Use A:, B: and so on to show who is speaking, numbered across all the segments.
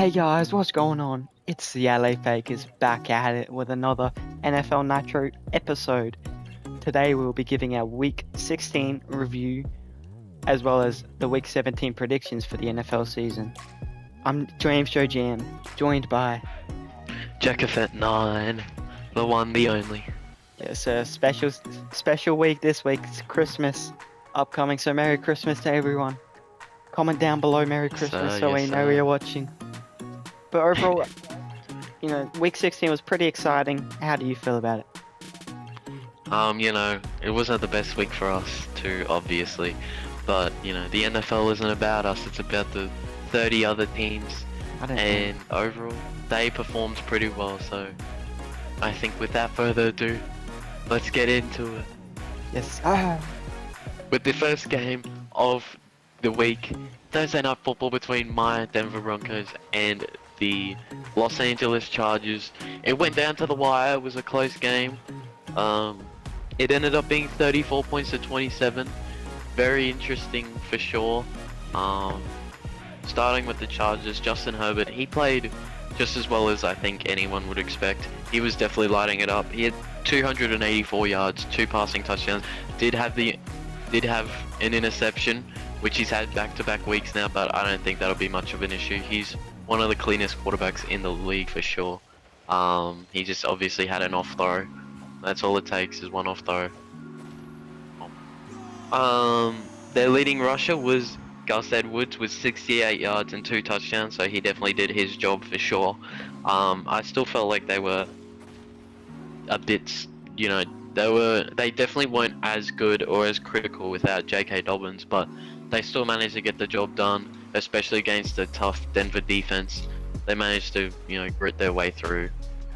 A: Hey guys, what's going on? It's the LA Fakers back at it with another NFL Nitro episode. Today we will be giving our Week 16 review as well as the Week 17 predictions for the NFL season. I'm James Joe Jam, joined by...
B: Jackafet 9, the one, the only.
A: It's a special week this week. It's Christmas upcoming, so Merry Christmas to everyone. Comment down below Merry Christmas so we know you're watching. But overall, Week 16 was pretty exciting. How do you feel about it?
B: It wasn't the best week for us too, obviously. But, the NFL isn't about us, it's about the 30 other teams. And overall, they performed pretty well, so I think without further ado, let's get into it.
A: Yes.
B: With the first game of the week, Thursday Night Football between my Denver Broncos and the Los Angeles Chargers. It went down to the wire. It was a close game. It ended up being 34 points to 27. Very interesting for sure. Starting with the Chargers, Justin Herbert, he played just as well as I think anyone would expect. He was definitely lighting it up. He had 284 yards, 2 passing touchdowns. Did have an interception, which he's had back-to-back weeks now, but I don't think that'll be much of an issue. He's one of the cleanest quarterbacks in the league for sure. He just obviously had an off throw. That's all it takes is one off throw. Their leading rusher was Gus Edwards with 68 yards and 2 touchdowns, so he definitely did his job for sure. I still felt like they were a bit, they definitely weren't as good or as critical without J.K. Dobbins, but they still managed to get the job done, especially against a tough Denver defense. They managed to, grit their way through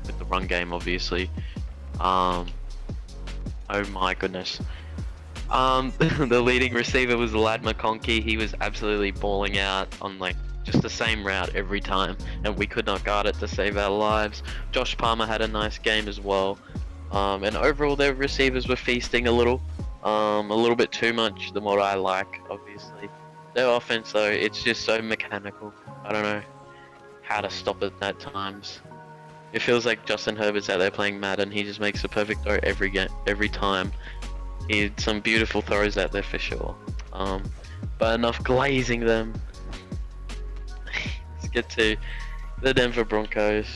B: with the run game, obviously. Oh my goodness. The leading receiver was Lad McConkey. He was absolutely balling out on just the same route every time, and we could not guard it to save our lives. Josh Palmer had a nice game as well. And overall their receivers were feasting a little bit too much than what I like, obviously. Their offense though, it's just so mechanical. I don't know how to stop it at times. It feels like Justin Herbert's out there playing Madden. He just makes the perfect throw every time. He had some beautiful throws out there for sure. But enough glazing them. Let's get to the Denver Broncos.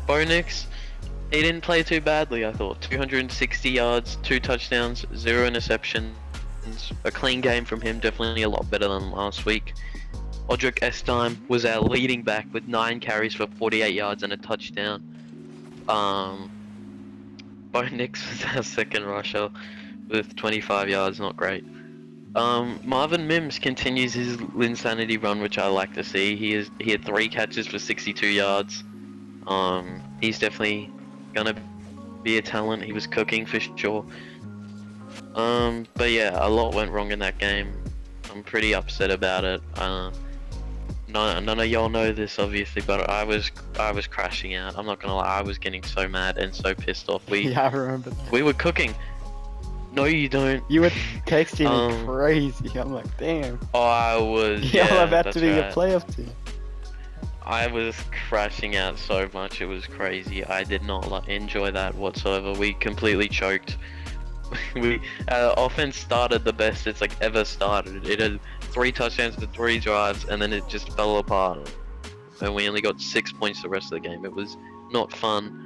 B: Bo Nix, he didn't play too badly, I thought. 260 yards, 2 touchdowns, 0 interceptions. A clean game from him, definitely a lot better than last week. Audric Estime was our leading back with 9 carries for 48 yards and a touchdown. Bo Nix was our second rusher with 25 yards, not great. Marvin Mims continues his insanity run, which I like to see. He had 3 catches for 62 yards. He's definitely gonna be a talent. He was cooking for sure. But yeah, a lot went wrong in that game. I'm pretty upset about it. None of y'all know this obviously, but I was crashing out. I'm not gonna lie, I was getting so mad and so pissed off.
A: Yeah, I remember that.
B: We were cooking. No, you don't.
A: You were texting me crazy. I'm like, damn.
B: Oh, I was.
A: Yeah,
B: yeah,
A: I'm about
B: that's
A: to be a
B: right.
A: playoff team.
B: I was crashing out so much, it was crazy. I did not enjoy that whatsoever. We completely choked. Offense started the best it's ever started. It had 3 touchdowns to 3 drives, and then it just fell apart. And we only got 6 points the rest of the game. It was not fun.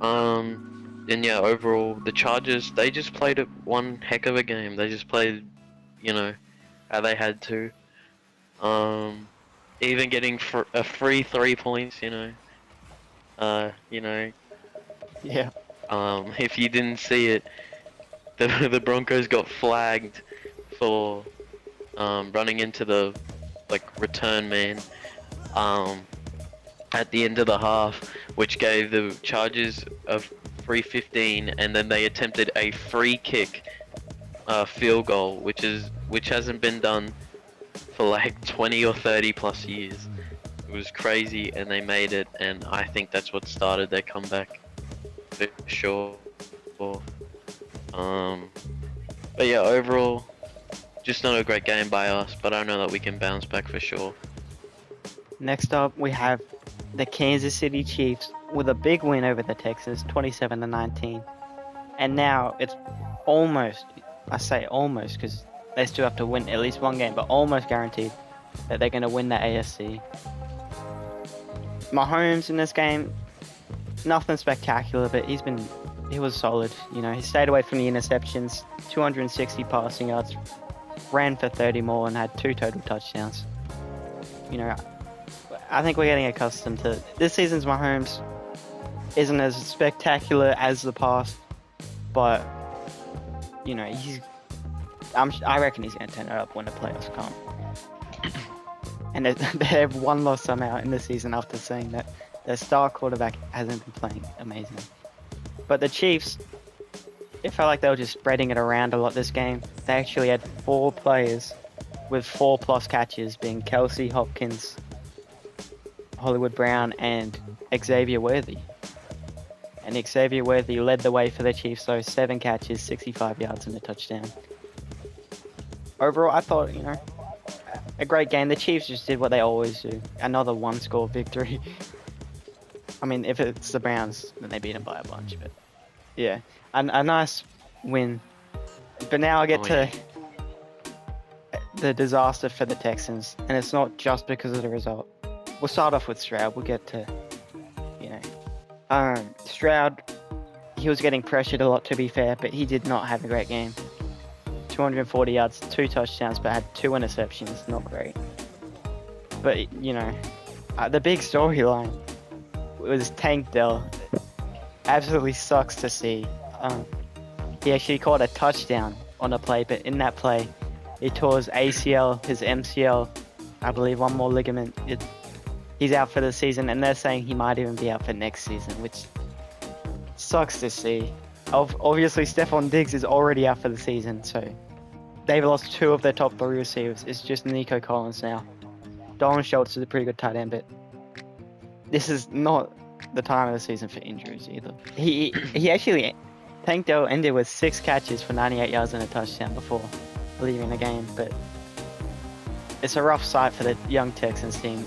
B: And yeah, overall, the Chargers, they just played one heck of a game. They just played, how they had to. Even getting a free 3 points,
A: Yeah.
B: If you didn't see it, the Broncos got flagged for running into the return man at the end of the half, which gave the Chargers a free 15, and then they attempted a free kick field goal, which hasn't been done for 20 or 30 plus years. It was crazy, and they made it, and I think that's what started their comeback for sure. But yeah, overall, just not a great game by us, but I know that we can bounce back for sure.
A: Next up, we have the Kansas City Chiefs with a big win over the Texans, 27-19. And now it's almost, I say almost because they still have to win at least one game, but almost guaranteed that they're going to win the AFC. Mahomes in this game, nothing spectacular, but he was solid. You know, he stayed away from the interceptions, 260 passing yards, ran for 30 more, and had 2 total touchdowns. You know, I think we're getting accustomed to this season's Mahomes isn't as spectacular as the past, but you know I reckon he's going to turn it up when the playoffs come. And they have one loss somehow in the season after saying that their star quarterback hasn't been playing amazing. But the Chiefs, it felt like they were just spreading it around a lot this game. They actually had 4 players with 4+ catches, being Kelsey, Hopkins, Hollywood Brown, and Xavier Worthy. And Xavier Worthy led the way for the Chiefs, so 7 catches, 65 yards, and a touchdown. Overall, I thought, you know, a great game. The Chiefs just did what they always do. Another 1-score victory. I mean, if it's the Browns, then they beat them by a bunch. But yeah, a nice win. But now I get to the disaster for the Texans, and it's not just because of the result. We'll start off with Stroud. We'll get to, you know, Stroud. He was getting pressured a lot, to be fair, but he did not have a great game. 240 yards, 2 touchdowns, but had 2 interceptions. Not great. But, you know, the big storyline was Tank Dell. Absolutely sucks to see. He actually caught a touchdown on a play, but in that play, he tore his ACL, his MCL, I believe one more ligament. He's out for the season, and they're saying he might even be out for next season, which sucks to see. Obviously, Stephon Diggs is already out for the season, so they've lost 2 of their top 3 receivers. It's just Nico Collins now. Dalton Schultz is a pretty good tight end, but this is not the time of the season for injuries either. He actually, Tank Dell ended with 6 catches for 98 yards and a touchdown before leaving the game, but it's a rough sight for the young Texans team.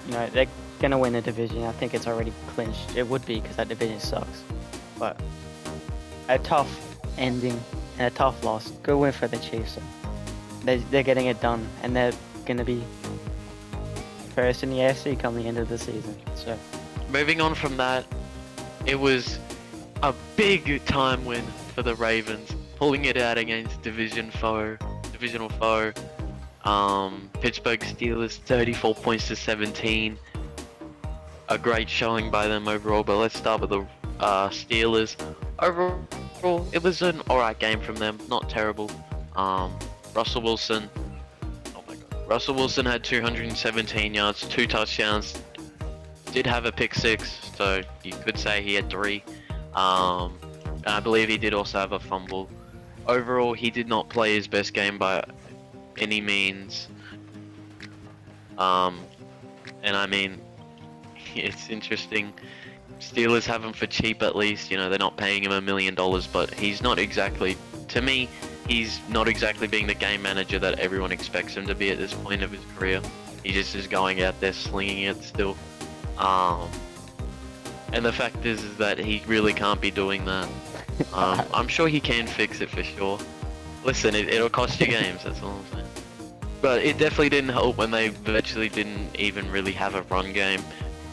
A: You know, they're going to win the division. I think it's already clinched. It would be because that division sucks. But a tough ending and a tough loss. Good win for the Chiefs. They're getting it done, and they're going to be first in the AFC come the end of the season. So,
B: moving on from that, it was a big time win for the Ravens, pulling it out against divisional foe. Pittsburgh Steelers, 34 points to 17. A great showing by them overall, but let's start with the Steelers. Overall, it was an alright game from them, not terrible. Russell Wilson had 217 yards, 2 touchdowns, did have a pick 6, so you could say he had 3. And I believe he did also have a fumble. Overall, he did not play his best game by any means. And I mean, it's interesting. Steelers have him for cheap at least, you know, they're not paying him $1 million, but he's not exactly, to me, he's not exactly being the game manager that everyone expects him to be at this point of his career. He just is going out there slinging it still. And the fact is that he really can't be doing that. I'm sure he can fix it for sure. Listen, it'll cost you games, that's all I'm saying. But it definitely didn't help when they virtually didn't even really have a run game.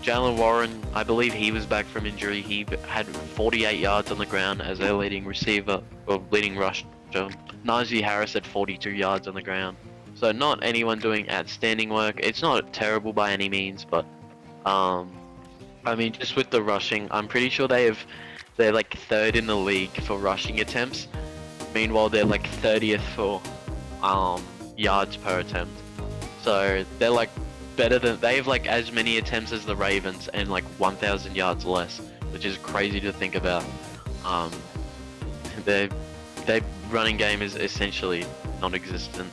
B: Jalen Warren, I believe he was back from injury. He had 48 yards on the ground as their leading receiver, or leading rusher. Najee Harris had 42 yards on the ground. So not anyone doing outstanding work. It's not terrible by any means, but I mean, just with the rushing, I'm pretty sure they're like 3rd in the league for rushing attempts. Meanwhile, they're like 30th for yards per attempt. So they're like better than, they have like as many attempts as the Ravens and like 1,000 yards less, which is crazy to think about. Their running game is essentially non-existent,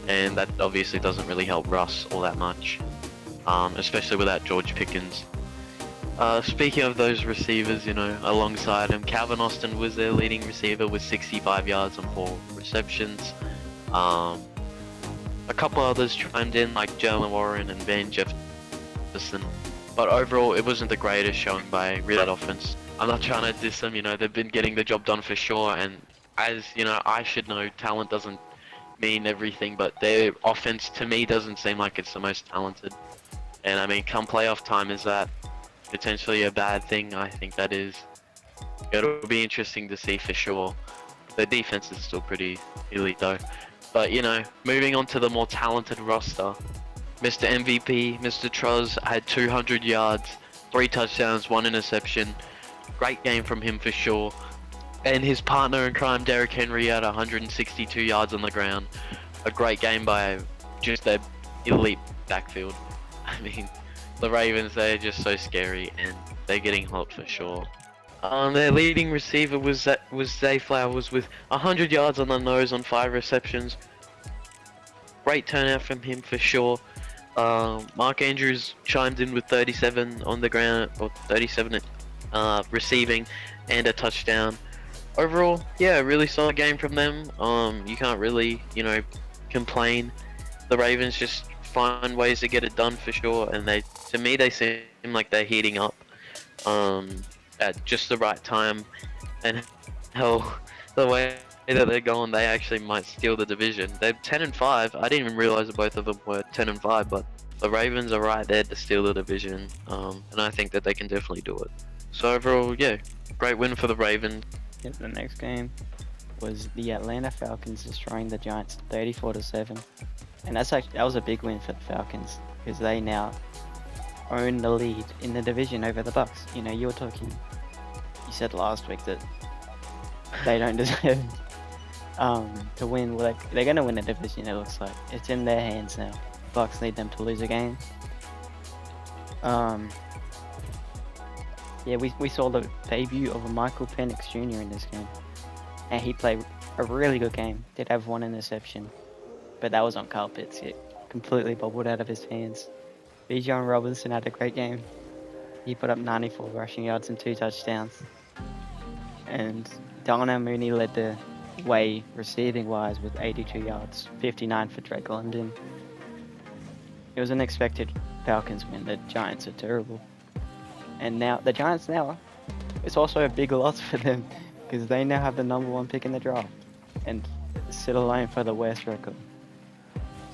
B: and that obviously doesn't really help Russ all that much, especially without George Pickens. Speaking of those receivers, you know, alongside him, Calvin Austin was their leading receiver with 65 yards and 4 receptions. A couple others chimed in, like Jalen Warren and Van Harrison. But overall, it wasn't the greatest showing by really that offense. I'm not trying to diss them, you know, they've been getting the job done for sure, and as, you know, I should know, talent doesn't mean everything, but their offense, to me, doesn't seem like it's the most talented. And I mean, come playoff time, is that potentially a bad thing? I think that is. It'll be interesting to see for sure. The defense is still pretty elite though. But, you know, moving on to the more talented roster, Mr. MVP, Mr. Truz had 200 yards, 3 touchdowns, 1 interception. Great game from him for sure. And his partner in crime, Derrick Henry, had 162 yards on the ground. A great game by just their elite backfield. I mean, the Ravens, they're just so scary, and they're getting hot for sure. Their leading receiver was Zay Flowers with 100 yards on the nose on 5 receptions. Great turnout from him for sure. Mark Andrews chimed in with 37 on the ground, or 37 receiving, and a touchdown. Overall, yeah, really solid game from them. You can't really, you know, complain. The Ravens just find ways to get it done for sure, and to me, they seem like they're heating up at just the right time. And hell, the way that they're going, they actually might steal the division. They're 10-5. I didn't even realize that both of them were 10-5, but the Ravens are right there to steal the division, and I think that they can definitely do it. So overall, yeah, great win for the Ravens.
A: Yep, the next game was the Atlanta Falcons destroying the Giants 34-7, and that was a big win for the Falcons because they now own the lead in the division over the Bucks. You know, you said last week that they don't deserve to win. Well, they're going to win the division. It looks like it's in their hands now. Bucks need them to lose a game. Yeah, we saw the debut of Michael Penix Jr. in this game, and he played a really good game. Did have 1 interception, but that was on Kyle Pitts. It completely bobbled out of his hands. Bijan Robinson had a great game. He put up 94 rushing yards and 2 touchdowns. And Darnell Mooney led the way receiving-wise with 82 yards, 59 for Drake London. It was an expected Falcons win. The Giants are terrible. And now, the Giants now, it's also a big loss for them because they now have the number 1 pick in the draft and sit alone for the worst record.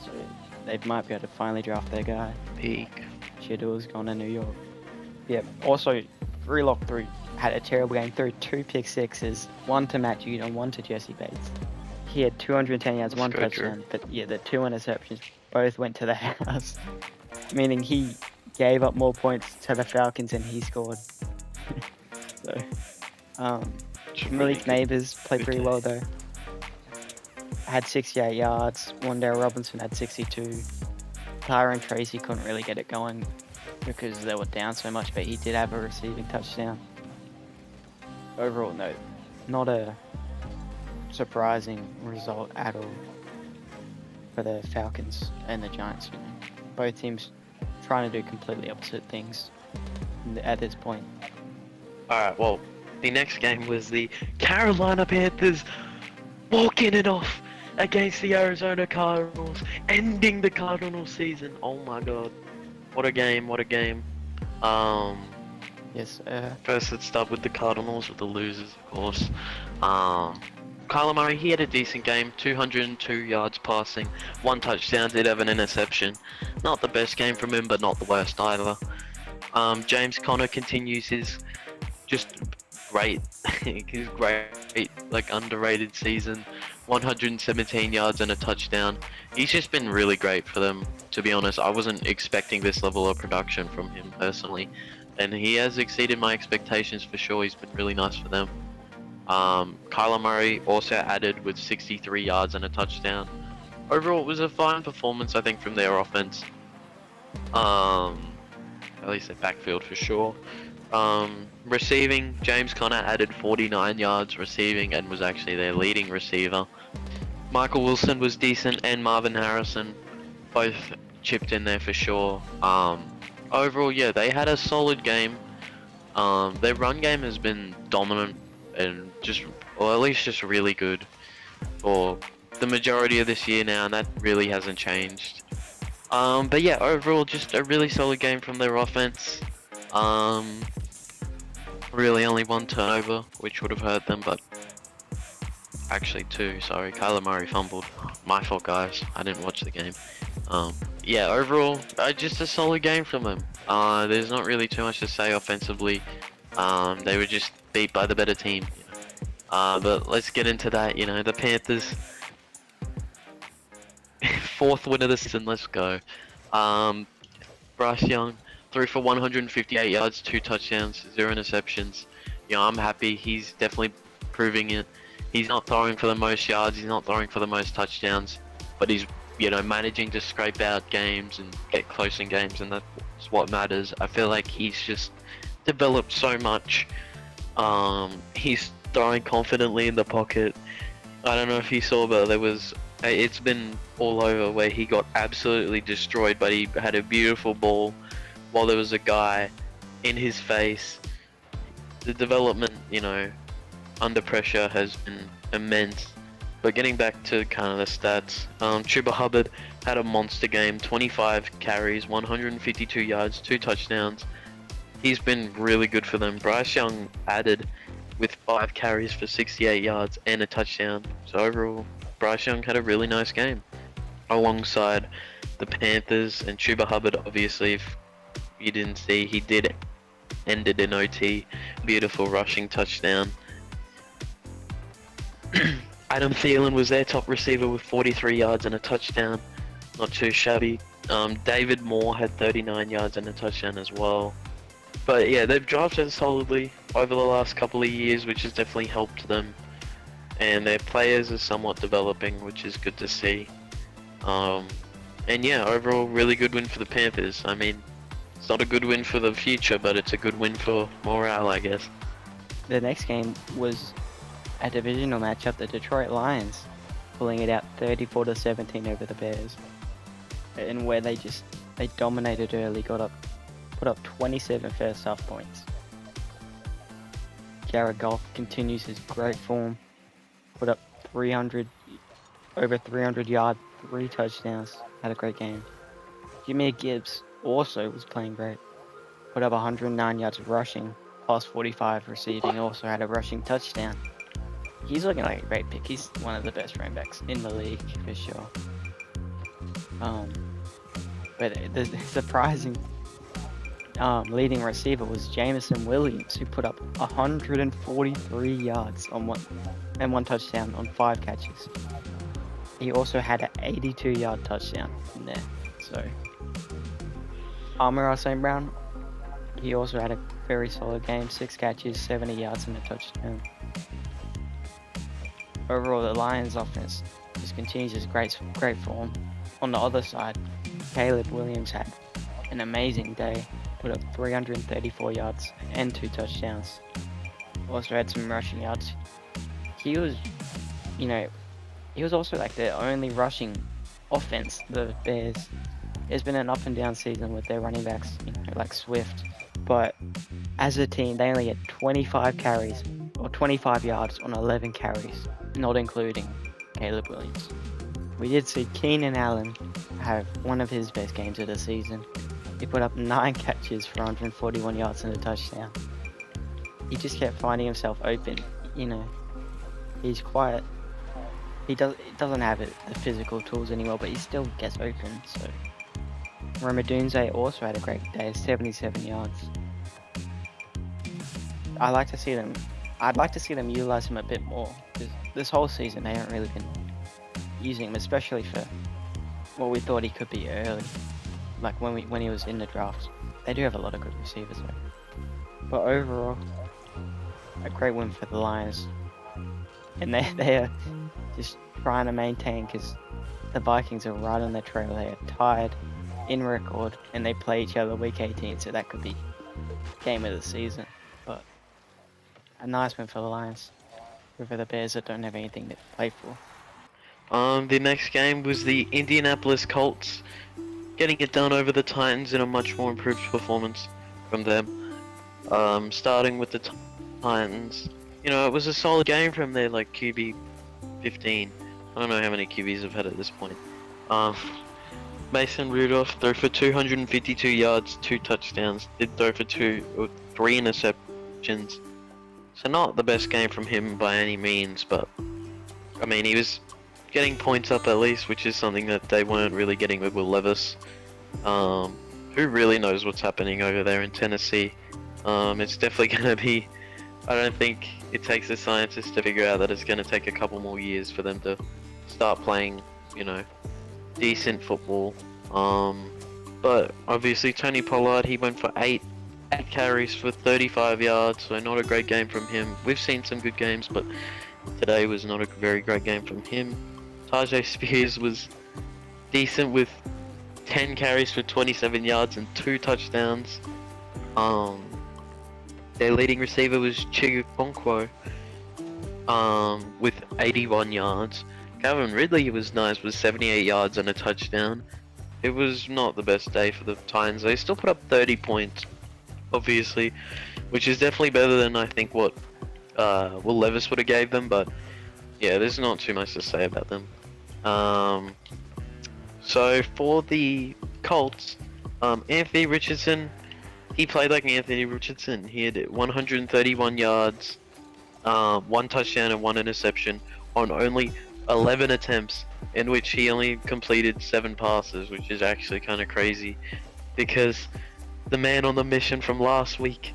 A: So they might be able to finally draft their guy.
B: Peak.
A: Shador's gone to New York. Yeah, also, Drew Lock had a terrible game, threw 2 pick sixes, 1 to Matt Judon, 1 to Jesse Bates. He had 210 yards, 1 touchdown, but yeah, the 2 interceptions both went to the house, meaning he gave up more points to the Falcons than he scored. So, Malik Neighbors played pretty well though. Had 68 yards, Wandale Robinson had 62. Tyron Tracy couldn't really get it going because they were down so much, but he did have a receiving touchdown. Overall, no, not a surprising result at all for the Falcons and the Giants. You know, both teams trying to do completely opposite things at this point.
B: Alright, well, the next game was the Carolina Panthers walking it off against the Arizona Cardinals, ending the Cardinals season. Oh my god. What a game, what a game.
A: Yes,
B: First let's start with the Cardinals, with the losers, of course. Kyler Murray, he had a decent game, 202 yards passing, 1 touchdown, did have an interception. Not the best game from him, but not the worst either. James Conner continues his just great, his great, like, underrated season. 117 yards and a touchdown. He's just been really great for them, to be honest. I wasn't expecting this level of production from him personally, and he has exceeded my expectations for sure. He's been really nice for them. Kyler Murray also added with 63 yards and a touchdown. Overall, it was a fine performance, I think, from their offense. At least their backfield for sure. Receiving, James Conner added 49 yards receiving and was actually their leading receiver. Michael Wilson was decent, and Marvin Harrison both chipped in there for sure. Overall, yeah, they had a solid game. Their run game has been dominant and or at least just really good for the majority of this year now, and that really hasn't changed. But yeah, overall, just a really solid game from their offense. Um, really only one turnover, which would have hurt them, but actually two. Sorry, Kyler Murray fumbled. My fault, guys. I didn't watch the game. Yeah, overall, just a solid game from them. There's not really too much to say offensively. They were just beat by the better team. But let's get into that. The Panthers, fourth win of the season. Let's go. Um, Bryce Young threw for 158 yards, 2 touchdowns, 0 interceptions. I'm happy. He's definitely proving it. He's not throwing for the most yards. He's not throwing for the most touchdowns, but he's managing to scrape out games and get close in games, and that's what matters. I feel like he's just developed so much. He's throwing confidently in the pocket. I don't know if you saw, but it's been all over where he got absolutely destroyed, but he had a beautiful ball while there was a guy in his face. The development, under pressure has been immense. But getting back to kind of the stats, Chuba Hubbard had a monster game, 25 carries, 152 yards, 2 touchdowns. He's been really good for them. Bryce Young added with 5 carries for 68 yards and a touchdown. So overall, Bryce Young had a really nice game. Alongside the Panthers and Chuba Hubbard, obviously, if you didn't see, he did end it in OT. Beautiful rushing touchdown. Adam Thielen was their top receiver with 43 yards and a touchdown. Not too shabby. David Moore had 39 yards and a touchdown as well. But yeah, they've drafted solidly over the last couple of years, which has definitely helped them. And their players are somewhat developing, which is good to see. And yeah, overall, really good win for the Panthers. I mean, it's not a good win for the future, but it's a good win for morale, I guess.
A: The next game was a divisional matchup, the Detroit Lions pulling it out 34-17 over the Bears, and where they dominated early, put up 27 first half points. Jared Goff continues his great form, put up over 300 yards, 3 touchdowns, had a great game. Jahmyr Gibbs also was playing great, put up 109 yards rushing, plus 45 receiving, also had a rushing touchdown. He's looking like a great pick. He's one of the best running backs in the league for sure. But the surprising leading receiver was Jameson Williams, who put up 143 yards on one touchdown on 5 catches. He also had an 82-yard touchdown in there. So, Amon-Ra St. Brown, he also had a very solid game, 6 catches, 70 yards and a touchdown. Overall, the Lions offense just continues its great form. On the other side, Caleb Williams had an amazing day, put up 334 yards and 2 touchdowns. Also had some rushing yards. He was also like the only rushing offense, the Bears. It's been an up and down season with their running backs, like Swift. But as a team, they only had 25 carries or 25 yards on 11 carries, not including Caleb Williams. We did see Keenan Allen have one of his best games of the season. He put up 9 catches for 141 yards and a touchdown. He just kept finding himself open. He's quiet. He doesn't have the physical tools anymore, but he still gets open. So Ramadunze also had a great day, 77 yards. I'd like to see them utilize him a bit more, because this whole season they haven't really been using him, especially for what we thought he could be early, like when he was in the draft. They do have a lot of good receivers though. But overall, a great win for the Lions, and they are just trying to maintain, because the Vikings are right on their trail. They are tied in record, and they play each other week 18, so that could be game of the season. But a nice win for the Lions over the Bears that don't have anything to play for.
B: The next game was the Indianapolis Colts getting it done over the Titans in a much more improved performance from them. Starting with the Titans, it was a solid game from their QB 15. I don't know how many QBs I've had at this point. Mason Rudolph threw for 252 yards, 2 touchdowns. Did throw for 3 interceptions. So not the best game from him by any means, but I mean he was getting points up at least, which is something that they weren't really getting with Will Levis. Who really knows what's happening over there in Tennessee? It's definitely going to be. I don't think it takes the scientists to figure out that it's going to take a couple more years for them to start playing, decent football. But obviously Tony Pollard, he went for eight carries for 35 yards, so not a great game from him. We've seen some good games, but today was not a very great game from him. Tajay Spears was decent with 10 carries for 27 yards and 2 touchdowns. Their leading receiver was Chigakonkwo, with 81 yards. Calvin Ridley was nice with 78 yards and a touchdown. It was not the best day for the Titans. They still put up 30 points, obviously, which is definitely better than I think what Will Levis would have gave them, but yeah, there's not too much to say about them. So for the Colts, Anthony Richardson, he played like Anthony Richardson. He had 131 yards, 1 touchdown and 1 interception on only 11 attempts, in which he only completed 7 passes, which is actually kind of crazy, because the man on the mission from last week,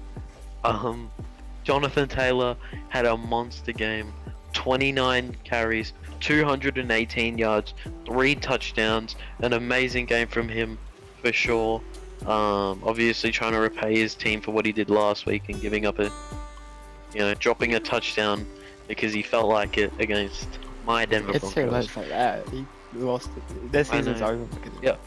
B: Jonathan Taylor, had a monster game. 29 carries, 218 yards, 3 touchdowns, an amazing game from him for sure. Obviously trying to repay his team for what he did last week and giving up dropping a touchdown because he felt like it against my Denver Broncos.
A: It's too much like that. He lost it. This season's over because of
B: Yep.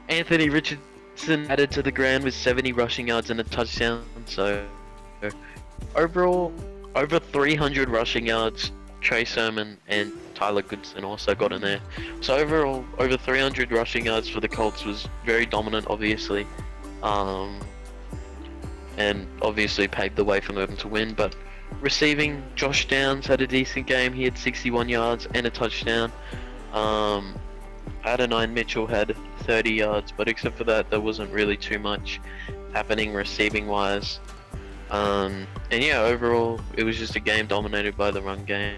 B: Anthony Richardson added to the ground with 70 rushing yards and a touchdown. So overall, over 300 rushing yards. Trey Sermon and Tyler Goodson also got in there. So overall, over 300 rushing yards for the Colts was very dominant, obviously. And obviously paved the way for them to win. But receiving, Josh Downs had a decent game. He had 61 yards and a touchdown. Adonai Mitchell had 30 yards, but except for that, there wasn't really too much happening receiving-wise. And yeah, overall, it was just a game dominated by the run game.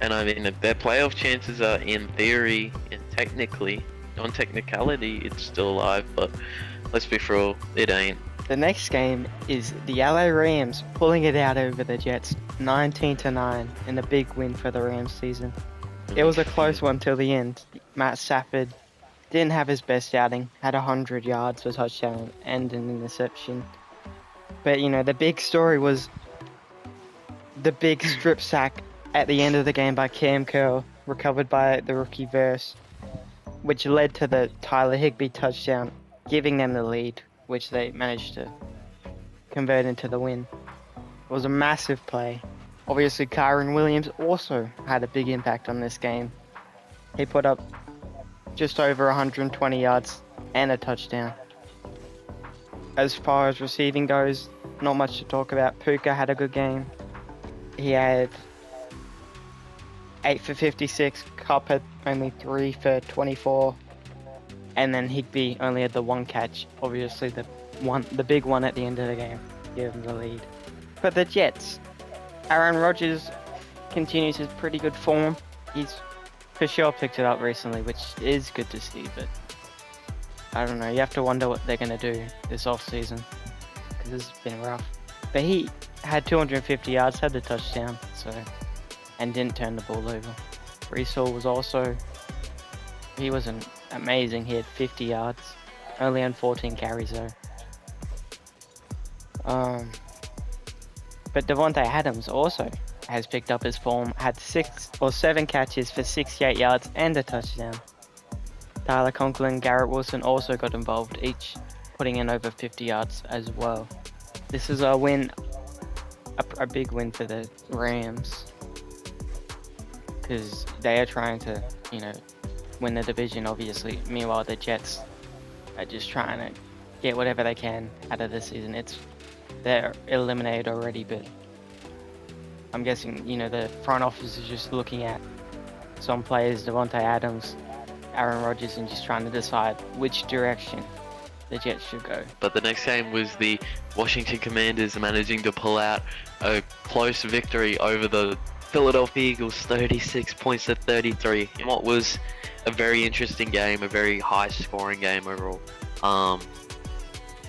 B: And I mean, their playoff chances are, in theory and technically, on technicality, it's still alive, but let's be real, it ain't.
A: The next game is the LA Rams pulling it out over the Jets, 19-9, in a big win for the Rams season. It was a close one till the end. Matt Stafford didn't have his best outing, had 100 yards for a touchdown and an interception. But the big story was the big strip sack at the end of the game by Cam Curl, recovered by the rookie Verse, which led to the Tyler Higbee touchdown, giving them the lead, which they managed to convert into the win. It was a massive play. Obviously, Kyron Williams also had a big impact on this game. He put up just over 120 yards and a touchdown. As far as receiving goes, not much to talk about. Puka had a good game. He had 8 for 56, Cup had only 3 for 24, and then Higbee only had the 1 catch. Obviously the big one at the end of the game, gave him the lead. But the Jets, Aaron Rodgers continues his pretty good form. He's for sure picked it up recently, which is good to see, but I don't know, you have to wonder what they're going to do this off-season, because it's been rough. But he had 250 yards, had the touchdown, and didn't turn the ball over. Brees Hall he wasn't amazing. He had 50 yards, only on 14 carries though. But Devontae Adams also has picked up his form, had 6 or 7 catches for 68 yards and a touchdown. Tyler Conklin, Garrett Wilson also got involved, each putting in over 50 yards as well. This is a win, a big win for the Rams, because they are trying to, win the division, obviously. Meanwhile, the Jets are just trying to get whatever they can out of this season. They're eliminated already, but I'm guessing, the front office is just looking at some players, Devontae Adams, Aaron Rodgers, and just trying to decide which direction the Jets should go.
B: But the next game was the Washington Commanders managing to pull out a close victory over the Philadelphia Eagles, 36 points to 33, in what was a very interesting game, a very high-scoring game overall.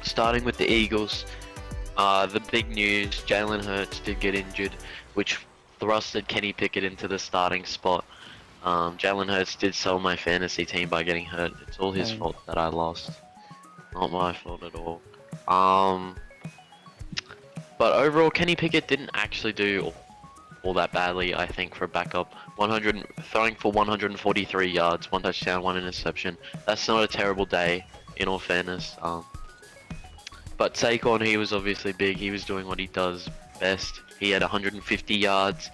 B: Starting with the Eagles, the big news: Jalen Hurts did get injured, which thrusted Kenny Pickett into the starting spot. Jalen Hurts did sell my fantasy team by getting hurt. It's all his fault that I lost. Not my fault at all. But overall, Kenny Pickett didn't actually do all that badly, I think, for a backup. Throwing for 143 yards, 1 touchdown, 1 interception. That's not a terrible day, in all fairness. But Saquon, he was obviously big. He was doing what he does best. He had 150 yards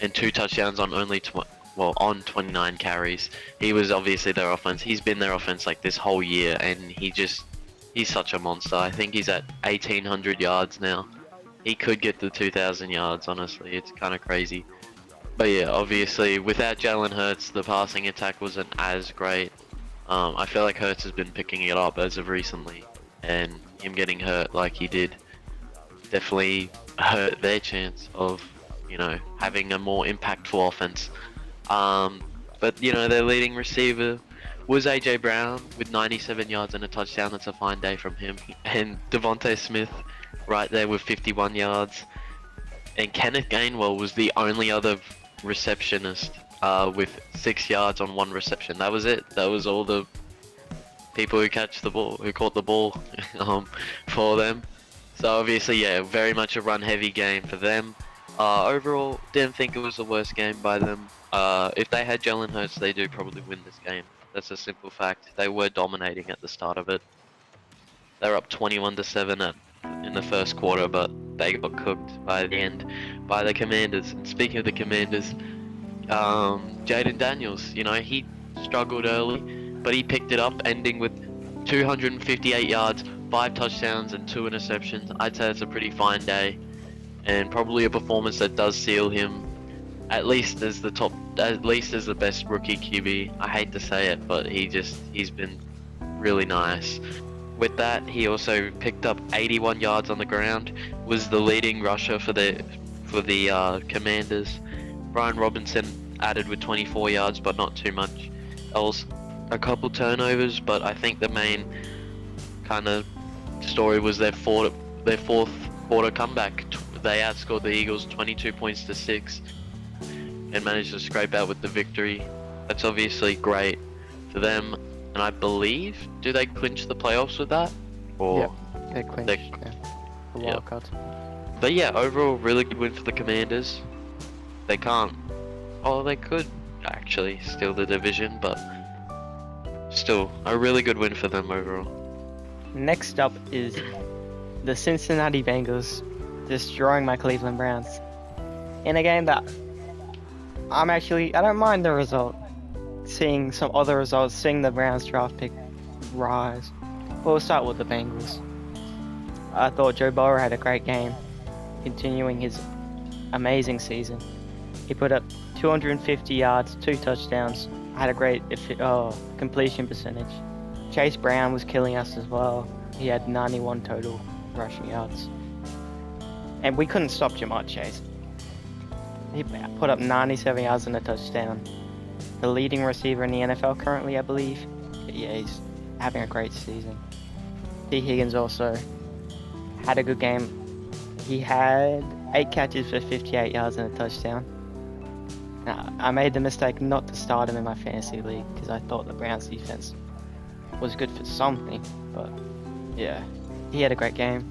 B: and 2 touchdowns on only 29 carries. He was obviously their offense. He's been their offense like this whole year, and he's such a monster. I think he's at 1,800 yards now. He could get to 2,000 yards, honestly. It's kind of crazy. But yeah, obviously, without Jalen Hurts, the passing attack wasn't as great. I feel like Hurts has been picking it up as of recently, and him getting hurt like he did definitely hurt their chance of, having a more impactful offense. But their leading receiver was AJ Brown with 97 yards and a touchdown. That's a fine day from him. And Devontae Smith right there with 51 yards. And Kenneth Gainwell was the only other receptionist with 6 yards on 1 reception. That was it. That was all the people who caught the ball for them. So obviously, yeah, very much a run-heavy game for them. Overall, didn't think it was the worst game by them. If they had Jalen Hurts, they do probably win this game. That's a simple fact. They were dominating at the start of it. They were up 21-7 in the first quarter, but they got cooked by the end by the Commanders. And speaking of the Commanders, Jaden Daniels, he struggled early, but he picked it up, ending with 258 yards, 5 touchdowns, and 2 interceptions. I'd say it's a pretty fine day, and probably a performance that does seal him at least as the best rookie QB. I hate to say it, but he's been really nice. With that, he also picked up 81 yards on the ground, was the leading rusher for the Commanders. Brian Robinson added with 24 yards, but not too much else. A couple turnovers, but I think the main kind of story was their fourth quarter comeback. They outscored the Eagles 22 points to 6 and managed to scrape out with the victory. That's obviously great for them, and I believe, do they clinch the playoffs with that? Or
A: yeah, they clinched the wild card.
B: But yeah, overall, really good win for the Commanders. They could actually steal the division, but still, a really good win for them overall.
A: Next up is the Cincinnati Bengals destroying my Cleveland Browns in a game that I don't mind the result. Seeing some other results, seeing the Browns draft pick rise. We'll start with the Bengals. I thought Joe Burrow had a great game, continuing his amazing season. He put up 250 yards, 2 touchdowns, had a great completion percentage. Chase Brown was killing us as well. He had 91 total rushing yards. And we couldn't stop Jamar Chase. He put up 97 yards and a touchdown. The leading receiver in the NFL currently, I believe. Yeah, he's having a great season. T. Higgins also had a good game. He had 8 catches for 58 yards and a touchdown. Now, I made the mistake not to start him in my fantasy league because I thought the Browns defense was good for something, but yeah, he had a great game.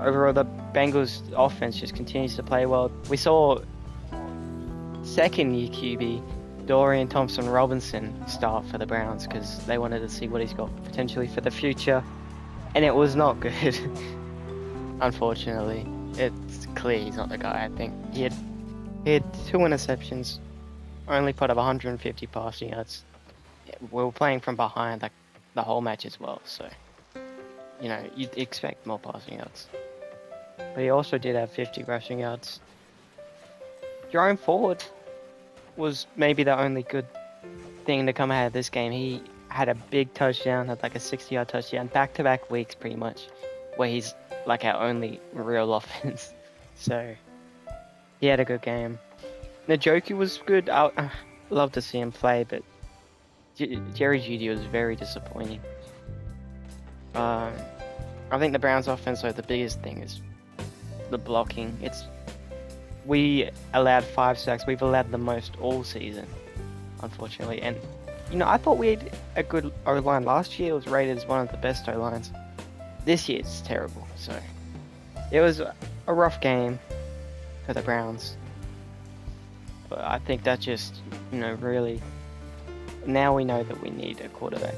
A: Overall, the Bengals offense just continues to play well. We saw second-year QB Dorian Thompson-Robinson start for the Browns because they wanted to see what he's got potentially for the future, and it was not good. Unfortunately, it's clear he's not the guy. I think he had 2 interceptions, only put up 150 passing yards. We were playing from behind like the whole match as well, so you'd expect more passing yards. But he also did have 50 rushing yards. Jerome Ford was maybe the only good thing to come out of this game. He had a big touchdown, had like a 60-yard touchdown, back-to-back weeks pretty much, where he's like our only real offense. So he had a good game. Njoku was good. I love to see him play, but Jerry Jeudy was very disappointing. I think the Browns' offense, though, the biggest thing is the blocking. We allowed 5 sacks. We've allowed the most all season, unfortunately. And I thought we had a good O-line last year. It was rated as one of the best O-lines. This year it's terrible. So it was a rough game for the Browns. But I think that just, really, now we know that we need a quarterback.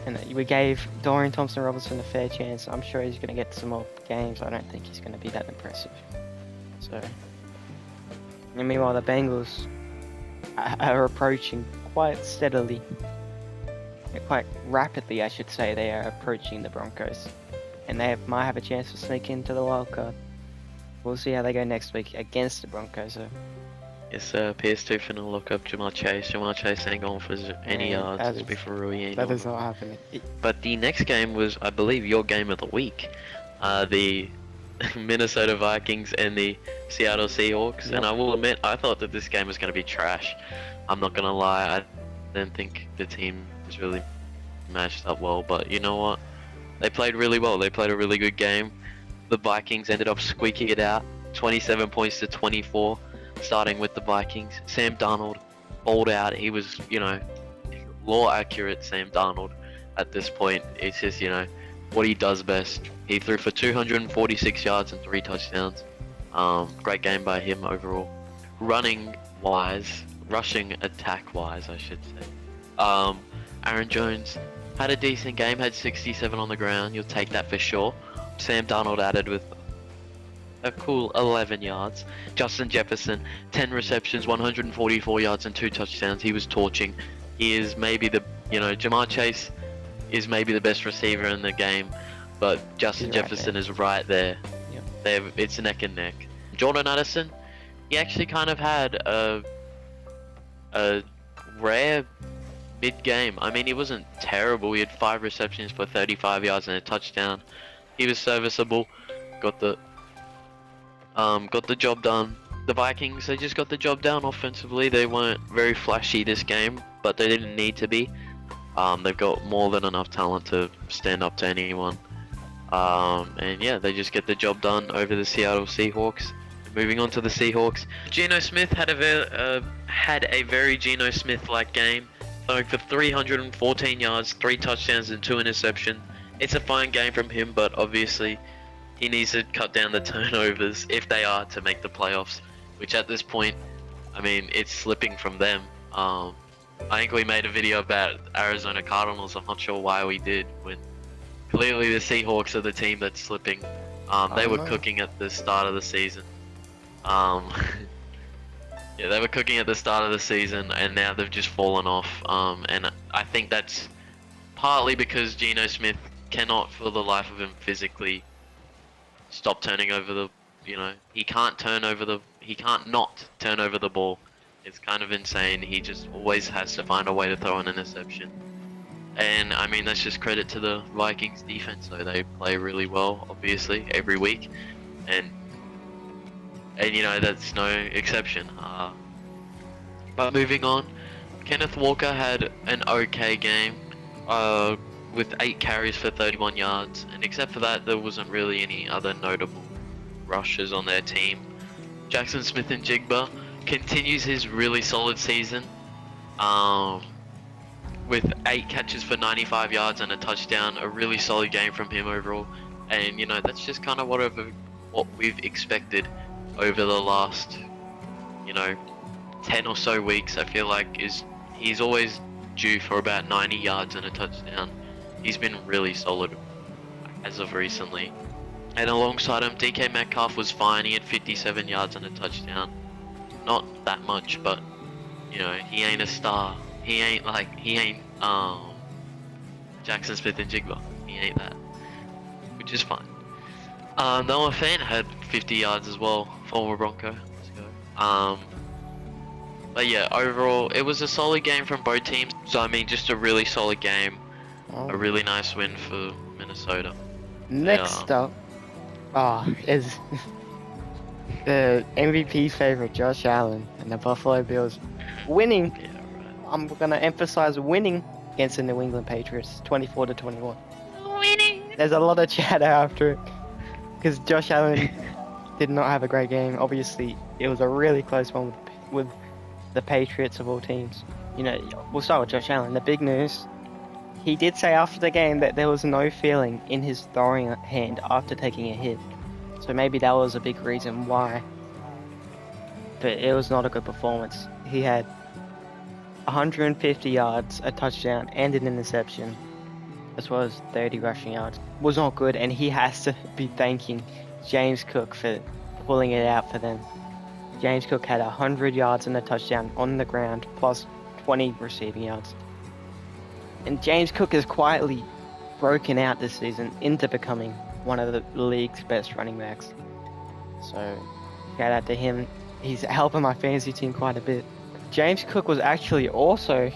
A: And we gave Dorian Thompson-Robinson a fair chance. I'm sure he's going to get some more games. I don't think he's going to be that impressive. So, and meanwhile, the Bengals are approaching quite steadily, quite rapidly, I should say. They are approaching the Broncos, and they might have a chance to sneak into the wild card. We'll see how they go next week against the Broncos.
B: Yes, sir. PS2 finna look up Jamar Chase. Jamar Chase ain't going for any yards. It's before Rui.
A: That is not happening.
B: But the next game was, I believe, your game of the week. The Minnesota Vikings and the Seattle Seahawks. Yep. And I will admit, I thought that this game was going to be trash. I'm not going to lie. I didn't think the team was really matched up well. But you know what? They played really well. They played a really good game. The Vikings ended up squeaking it out. 27 points to 24. Starting with the Vikings. Sam Darnold balled out. He was, law accurate Sam Darnold at this point. It's just, what he does best. He threw for 246 yards and 3 touchdowns. Great game by him overall. Rushing attack wise, I should say. Aaron Jones had a decent game, had 67 on the ground. You'll take that for sure. Sam Darnold added with a cool 11 yards. Justin Jefferson, 10 receptions, 144 yards and 2 touchdowns. He was torching. He is maybe Jamar Chase is maybe the best receiver in the game, but Justin Jefferson is right there. Yep. It's neck and neck. Jordan Addison, he actually kind of had a rare mid-game. I mean, he wasn't terrible. He had 5 receptions for 35 yards and a touchdown. He was serviceable. Got the job done. The Vikings, they just got the job done offensively. They weren't very flashy this game, but they didn't need to be. They've got more than enough talent to stand up to anyone. And yeah, they just get the job done over the Seattle Seahawks. Moving on to the Seahawks, Geno Smith had a very Geno Smith-like game, throwing for 314 yards, 3 touchdowns and 2 interceptions. It's a fine game from him, but obviously he needs to cut down the turnovers if they are to make the playoffs, which at this point, I mean, it's slipping from them. I think we made a video about Arizona Cardinals. I'm not sure why we did, when clearly the Seahawks are the team that's slipping. They were cooking at the start of the season. Yeah, they were cooking at the start of the season, and now they've just fallen off. And I think that's partly because Geno Smith cannot, for the life of him, physically stop turning over the, he can't not turn over the ball. It's kind of insane. He just always has to find a way to throw an interception. And I mean, that's just credit to the Vikings defense, though. They play really well, obviously, every week. And that's no exception. But moving on, Kenneth Walker had an okay game. With 8 carries for 31 yards, and except for that, there wasn't really any other notable rushes on their team. Jackson Smith-Njigba continues his really solid season, with 8 catches for 95 yards and a touchdown. A really solid game from him overall, and that's just kind of what we've expected over the last 10 or so weeks. I feel like he's always due for about 90 yards and a touchdown. He's been really solid as of recently. And alongside him, DK Metcalf was fine. He had 57 yards and a touchdown. Not that much, but he ain't a star. He ain't Jackson Smith-Njigba. He ain't that, which is fine. Noah Fant had 50 yards as well, former Bronco. Let's go. But yeah, overall, it was a solid game from both teams. So I mean, just a really solid game. A really nice win for Minnesota.
A: Next up, is the MVP favorite Josh Allen and the Buffalo Bills winning.
B: Yeah, right.
A: I'm gonna emphasize winning against the New England Patriots, 24-21.
B: Winning.
A: There's a lot of chatter after it because Josh Allen did not have a great game. Obviously, it was a really close one with the Patriots of all teams. You know, we'll start with Josh Allen. The big news: he did say after the game that there was no feeling in his throwing hand after taking a hit. So maybe that was a big reason why. But it was not a good performance. He had 150 yards, a touchdown, and an interception, as well as 30 rushing yards. Was not good, and he has to be thanking James Cook for pulling it out for them. James Cook had 100 yards and a touchdown on the ground, plus 20 receiving yards. And James Cook has quietly broken out this season into becoming one of the league's best running backs. So, shout out to him. He's helping my fantasy team quite a bit. James Cook was actually also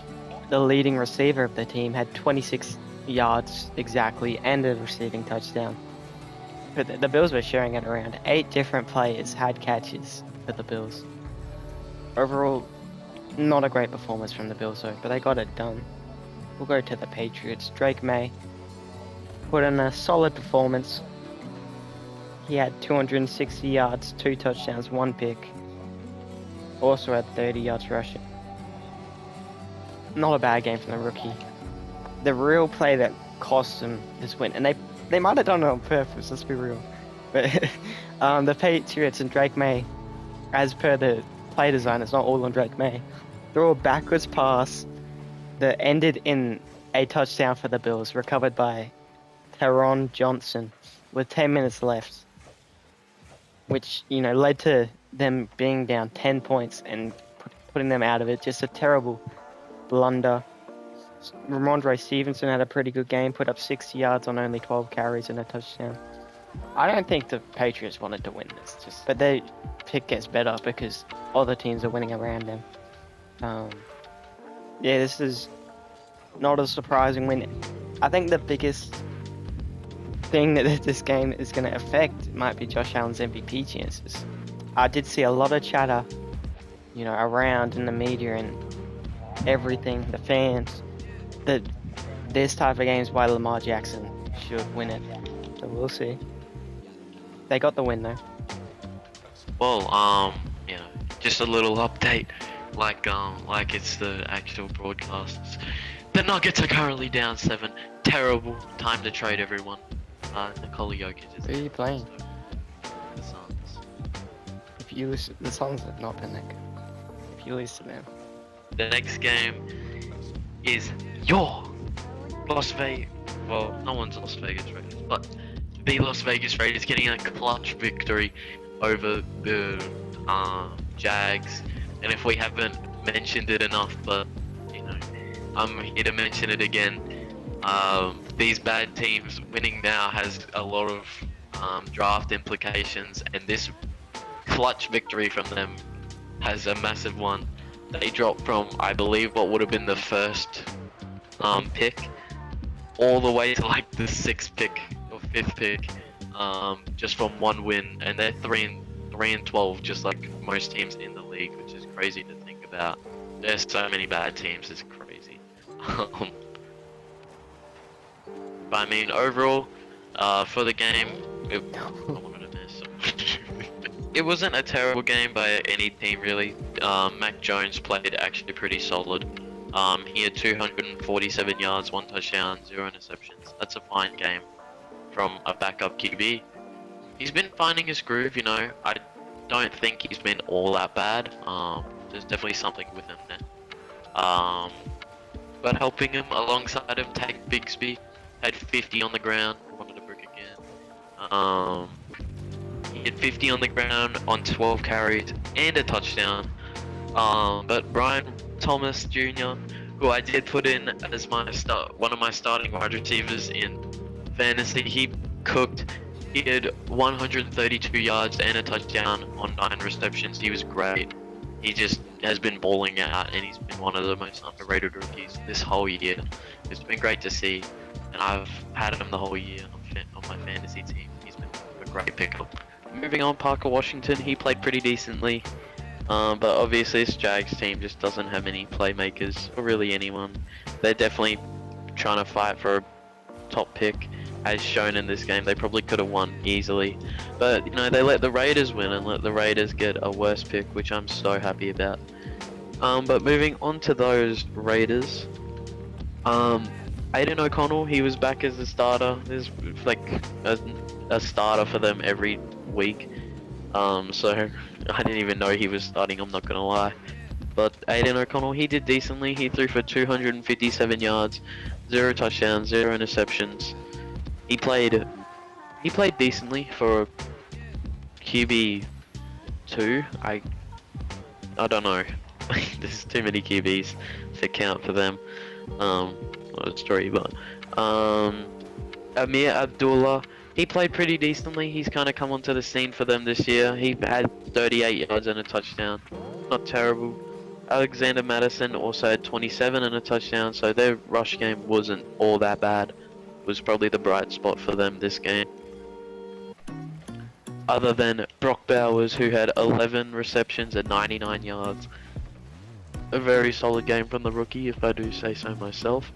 A: the leading receiver of the team, had 26 yards exactly and a receiving touchdown. But the Bills were sharing it around. 8 different players had catches for the Bills. Overall, not a great performance from the Bills though, but they got it done. We'll go to the Patriots. Drake May put in a solid performance. He had 260 yards, 2 touchdowns, 1 pick. Also had 30 yards rushing. Not a bad game from the rookie. The real play that cost them this win, and they might have done it on purpose, let's be real. But the Patriots and Drake May, as per the play design, it's not all on Drake May, threw a backwards pass that ended in a touchdown for the Bills, recovered by Teron Johnson with 10 minutes left, which, you know, led to them being down 10 points and putting them out of it. Just a terrible blunder. Ramondre Stevenson had a pretty good game, put up 60 yards on only 12 carries and a touchdown. I don't think the Patriots wanted to win this, but their pick gets better because other teams are winning around them. Yeah, this is not a surprising win. I think the biggest thing that this game is going to affect might be Josh Allen's MVP chances. I did see a lot of chatter, you know, around in the media and everything, the fans, that this type of games why Lamar Jackson should win it. So we'll see. They got the win though.
B: Well, you know, just a little update, like it's the actual broadcasts. The Nuggets are currently down 7. Terrible time to trade everyone. Nikola Jokic is.
A: Who are you playing?
B: The Suns.
A: If you listen, the Suns have not been that good. If you lose to them.
B: The next game is your Las Vegas. Well, no one's Las Vegas Raiders, but the Las Vegas Raiders getting a clutch victory over the Jags. And if we haven't mentioned it enough, but you know, I'm here to mention it again. These bad teams winning now has a lot of draft implications, and this clutch victory from them has a massive one. They dropped from, I believe, what would have been the first pick, all the way to like the 6th pick or 5th pick, just from one win, and they're 3-12, just like most teams in the league, which is crazy to think about. There's so many bad teams, it's crazy. But I mean, overall, for the game, it wasn't a terrible game by any team really. Mac Jones played actually pretty solid. He had 247 yards, 1 touchdown, 0 interceptions. That's a fine game from a backup QB. He's been finding his groove, you know. I don't think he's been all that bad. There's definitely something with him there. But helping him alongside him, Tank Bigsby had 50 on the ground. Wanted to brick again. He had 50 on the ground on 12 carries and a touchdown. But Brian Thomas Jr., who I did put in as my one of my starting wide receivers in fantasy, he cooked. He had 132 yards and a touchdown on 9 receptions. He was great. he just has been balling out, and he's been one of the most underrated rookies this whole year. It's been great to see, and I've had him the whole year on my fantasy team. He's been a great pickup. Moving on, Parker Washington, he played pretty decently, but obviously this Jags team just doesn't have any playmakers, or really anyone. They're definitely trying to fight for a top pick, as shown in this game. They probably could have won easily, but you know, they let the Raiders win and let the Raiders get a worse pick, which I'm so happy about. But moving on to those Raiders, Aiden O'Connell, he was back as a starter. There's like a starter for them every week, so I didn't even know he was starting, I'm not gonna lie. But Aiden O'Connell, he did decently. He threw for 257 yards, 0 touchdowns, 0 interceptions. He played decently for QB 2. I don't know. There's too many QBs to count for them. Not a story, but Amir Abdullah, he played pretty decently. He's kind of come onto the scene for them this year. He had 38 yards and a touchdown. Not terrible. Alexander Madison also had 27 and a touchdown, so their rush game wasn't all that bad. It was probably the bright spot for them this game. Other than Brock Bowers, who had 11 receptions and 99 yards. A very solid game from the rookie, if I do say so myself.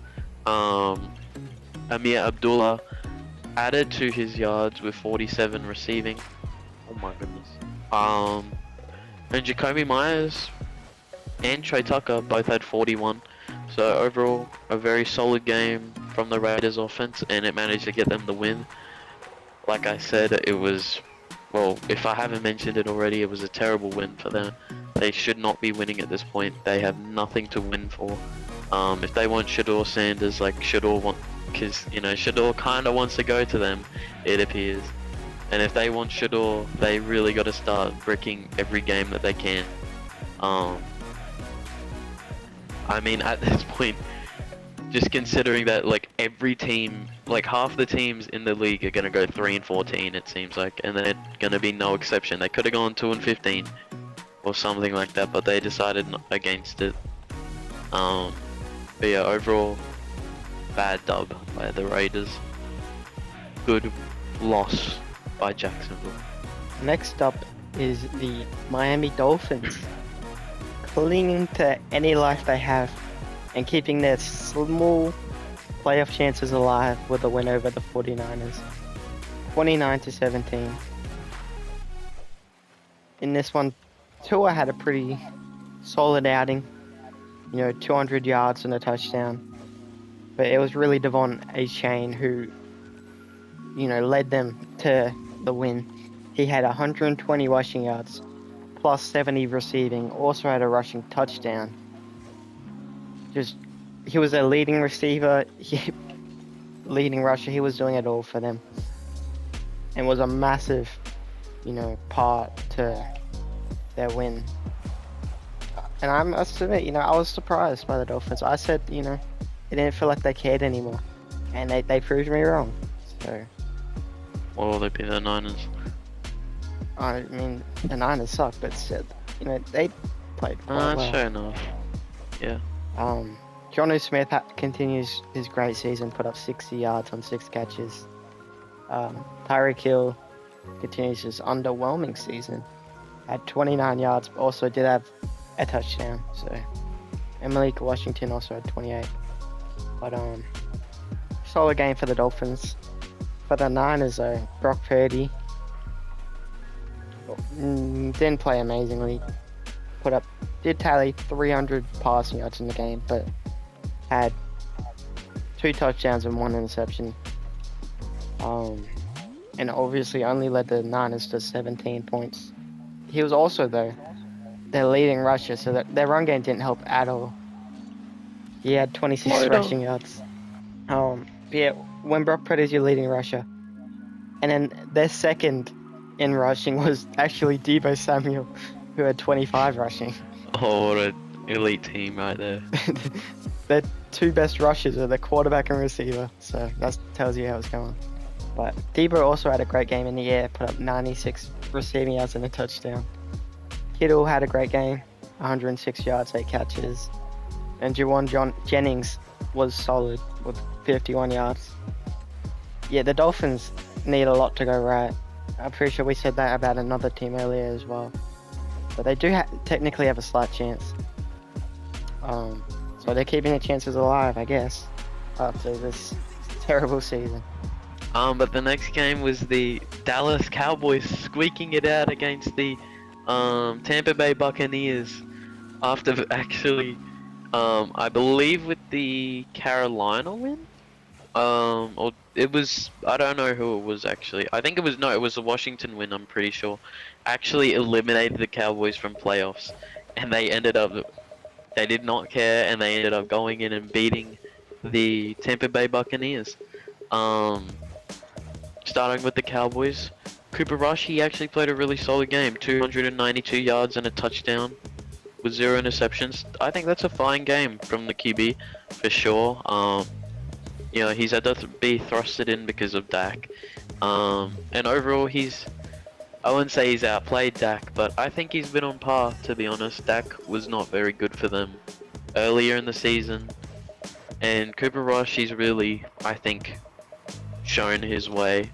B: Amir Abdullah added to his yards with 47 receiving. Oh my goodness. And Jacoby Myers and Trey Tucker both had 41. So overall, a very solid game from the Raiders offense, and it managed to get them the win. Like I said, it was, well, if I haven't mentioned it already, it was a terrible win for them. They should not be winning at this point. They have nothing to win for. If they want Shador Sanders, like because you know Shador kind of wants to go to them, it appears. And if they want Shador, they really got to start bricking every game that they can. I mean, at this point, just considering that like every team, like half the teams in the league are gonna go 3-14, it seems like, and they're gonna be no exception. They could have gone 2-15 or something like that, but they decided against it. But yeah, overall, bad dub by the Raiders. Good loss by Jacksonville.
A: Next up is the Miami Dolphins, clinging to any life they have and keeping their small playoff chances alive with a win over the 49ers, 29-17. In this one, Tua had a pretty solid outing, 200 yards and a touchdown, but it was really Devon Achane who, led them to the win. He had 120 rushing yards, plus 70 receiving, also had a rushing touchdown. He was a leading receiver, leading rusher, he was doing it all for them. And was a massive, part to their win. And I must admit, I was surprised by the Dolphins. I said, it didn't feel like they cared anymore. And they proved me wrong. So.
B: What will they be, the Niners?
A: I mean, the Niners suck, but still, they played quite well.
B: Fair enough. Yeah.
A: Jonnu Smith continues his great season, put up 60 yards on 6 catches. Tyreek Hill continues his underwhelming season, had 29 yards, but also did have a touchdown. So, and Malik Washington also had 28. But solid game for the Dolphins. For the Niners though, Brock Purdy didn't play amazingly. Did tally 300 passing yards in the game, but had 2 touchdowns and 1 interception. And obviously only led the Niners to 17 points. He was also, though, their leading rusher, so that their run game didn't help at all. He had 26 rushing yards. Yeah, when Brock Purdy's your leading rusher, and then their second in rushing was actually Deebo Samuel, who had 25 rushing.
B: Oh, what an elite team right there.
A: Their 2 best rushers are the quarterback and receiver, so that tells you how it's going. But Deebo also had a great game in the air, put up 96 receiving yards and a touchdown. Kittle had a great game, 106 yards, 8 catches. And Jennings was solid with 51 yards. Yeah, the Dolphins need a lot to go right. I'm pretty sure we said that about another team earlier as well. But they do technically have a slight chance. So they're keeping their chances alive, I guess, after this terrible season.
B: But the next game was the Dallas Cowboys squeaking it out against the Tampa Bay Buccaneers after actually, I believe with the Carolina win. Or it was, I don't know who it was actually. I think it was the Washington win, I'm pretty sure. Actually eliminated the Cowboys from playoffs. And they did not care, and they ended up going in and beating the Tampa Bay Buccaneers. Starting with the Cowboys, Cooper Rush, he actually played a really solid game. 292 yards and a touchdown with 0 interceptions. I think that's a fine game from the QB, for sure. You know, he's had to be thrusted in because of Dak. And overall, I wouldn't say he's outplayed Dak, but I think he's been on par, to be honest. Dak was not very good for them earlier in the season. And Cooper Rush, he's really, I think, shown his way.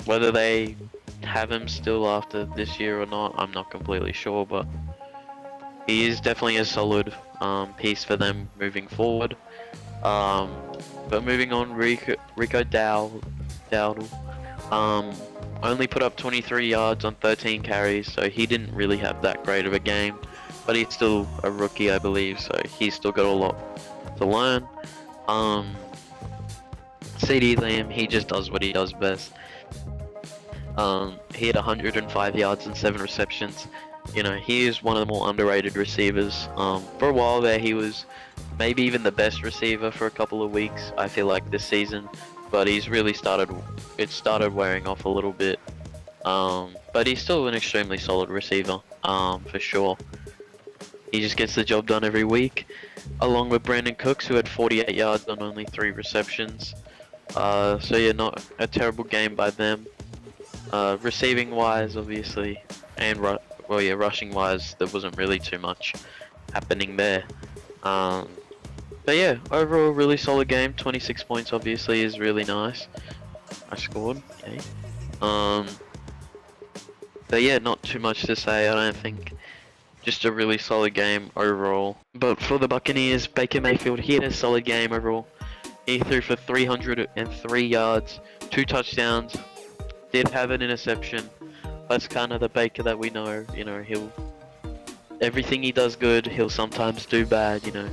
B: Whether they have him still after this year or not, I'm not completely sure, but he is definitely a solid piece for them moving forward. But moving on, Rico Dowdle only put up 23 yards on 13 carries, so he didn't really have that great of a game. But he's still a rookie, I believe, so he's still got a lot to learn. CeeDee Lamb, he just does what he does best. He had 105 yards and 7 receptions. You know, he is one of the more underrated receivers. For a while there, he was maybe even the best receiver for a couple of weeks, I feel like, this season. But he's really started wearing off a little bit. But he's still an extremely solid receiver, for sure. He just gets the job done every week, along with Brandon Cooks, who had 48 yards on only 3 receptions. So yeah, not a terrible game by them. Receiving wise, obviously, and rushing wise, there wasn't really too much happening there. But yeah, overall, really solid game. 26 points, obviously, is really nice. I scored. Okay. But yeah, not too much to say, I don't think. Just a really solid game overall. But for the Buccaneers, Baker Mayfield, he had a solid game overall. He threw for 303 yards, 2 touchdowns, did have an interception. That's kind of the Baker that we know. You know, everything he does good, he'll sometimes do bad, you know.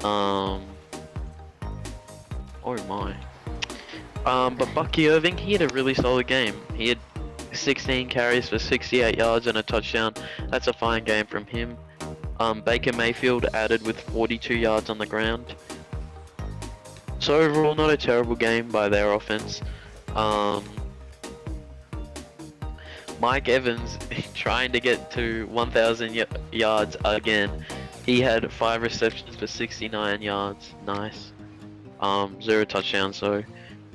B: Oh my. But Bucky Irving, he had a really solid game. He had 16 carries for 68 yards and a touchdown. That's a fine game from him. Baker Mayfield added with 42 yards on the ground. So overall, not a terrible game by their offense. Mike Evans trying to get to 1,000 yards again. He had 5 receptions for 69 yards. Nice. 0 touchdowns. So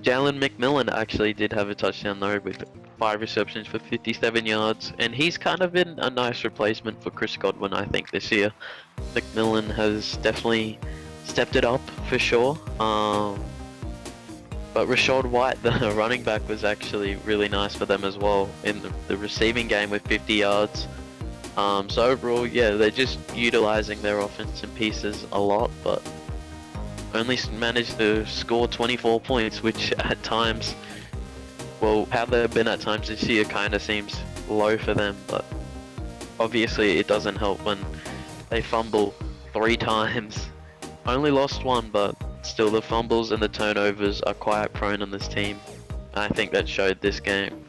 B: Jalen McMillan actually did have a touchdown though, with 5 receptions for 57 yards, and he's kind of been a nice replacement for Chris Godwin, I think, this year. McMillan has definitely stepped it up for sure. But Rachaad White, the running back, was actually really nice for them as well in the receiving game with 50 yards. So overall, yeah, they're just utilizing their offensive pieces a lot, but only managed to score 24 points, which at times, well, how they've been at times this year kind of seems low for them, but obviously it doesn't help when they fumble 3 times. Only lost 1, but still the fumbles and the turnovers are quite prone on this team. I think that showed this game.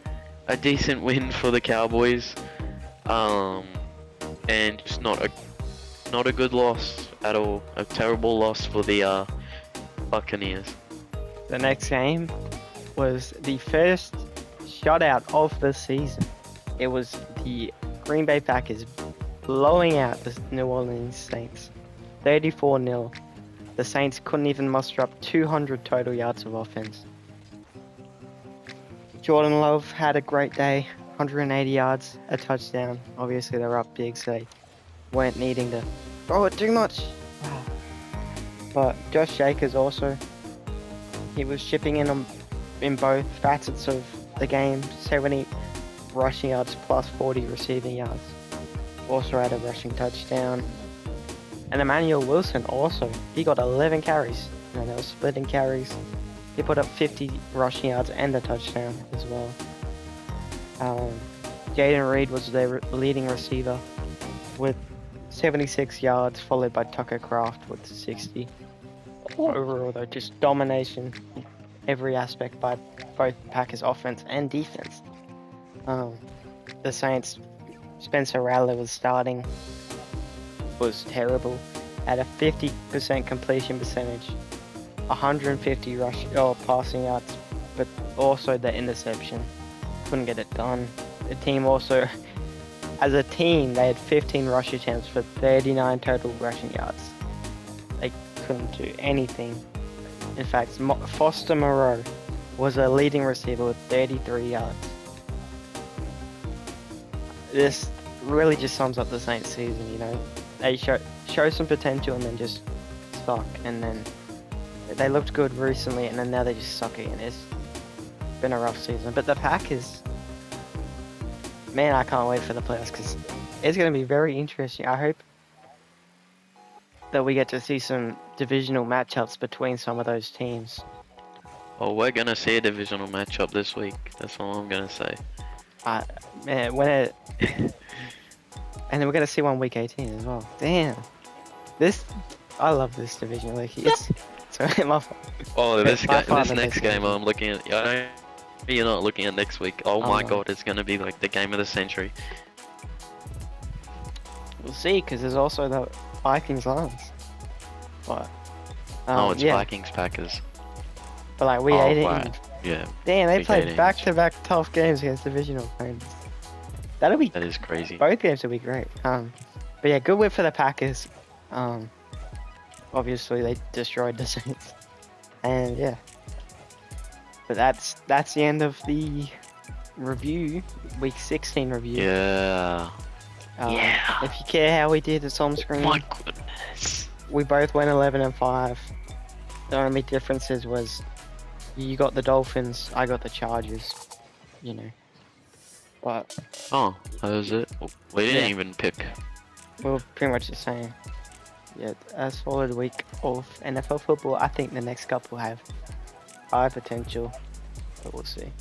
B: A decent win for the Cowboys, and just not a good loss at all. A terrible loss for the Buccaneers.
A: The next game was the first shutout of the season. It was the Green Bay Packers blowing out the New Orleans Saints, 34-0. The Saints couldn't even muster up 200 total yards of offense. Jordan Love had a great day, 180 yards, a touchdown. Obviously, they were up big, so they weren't needing to throw it too much. But Josh Jacobs also, he was chipping in both facets of the game. 70 rushing yards plus 40 receiving yards. Also had a rushing touchdown. And Emmanuel Wilson also, he got 11 carries. You know, they were splitting carries. He put up 50 rushing yards and a touchdown as well. Jaden Reed was their leading receiver with 76 yards, followed by Tucker Kraft with 60. Overall, though, just domination in every aspect by both Packers offense and defense. The Saints, Spencer Rattler was starting, was terrible. Had a 50% completion percentage, 150 passing yards, but also the interception. Couldn't get it done. The team also, as a team, they had 15 rush attempts for 39 total rushing yards. They couldn't do anything. In fact, Foster Moreau was a leading receiver with 33 yards. This really just sums up the Saints season, you know. They show some potential and then just suck, and then they looked good recently and then now they just suck again. It's been a rough season. But the Packers, man, I can't wait for the playoffs because it's going to be very interesting. I hope that we get to see some divisional matchups between some of those teams.
B: Oh, we're gonna see a divisional matchup this week. That's all I'm gonna say.
A: Man, and then we're gonna see one week 18 as well. Damn, I love this division. Like, sorry, my fault.
B: Oh, this next game I'm looking at. I know you're not looking at next week. Oh my god, it's gonna be like the game of the century.
A: We'll see, because there's also the Vikings Lions. But
B: it's
A: yeah.
B: Vikings Packers.
A: But like we ate it.
B: Wow. Yeah.
A: Damn, they
B: Week
A: played
B: 18.
A: back-to-back tough games against divisional opponents.
B: That is crazy.
A: Both games will be great. But yeah, good win for the Packers. Obviously they destroyed the Saints, and yeah. But that's the end of the review, week 16 review.
B: Yeah. Yeah.
A: If you care how we did, it's on screen.
B: My goodness.
A: We both went 11-5. The only differences was you got the Dolphins, I got the Chargers. You know. But
B: Oh, that was it. We didn't even pick.
A: we were pretty much the same. Yeah, a solid week of NFL football. I think the next couple have high potential, but we'll see.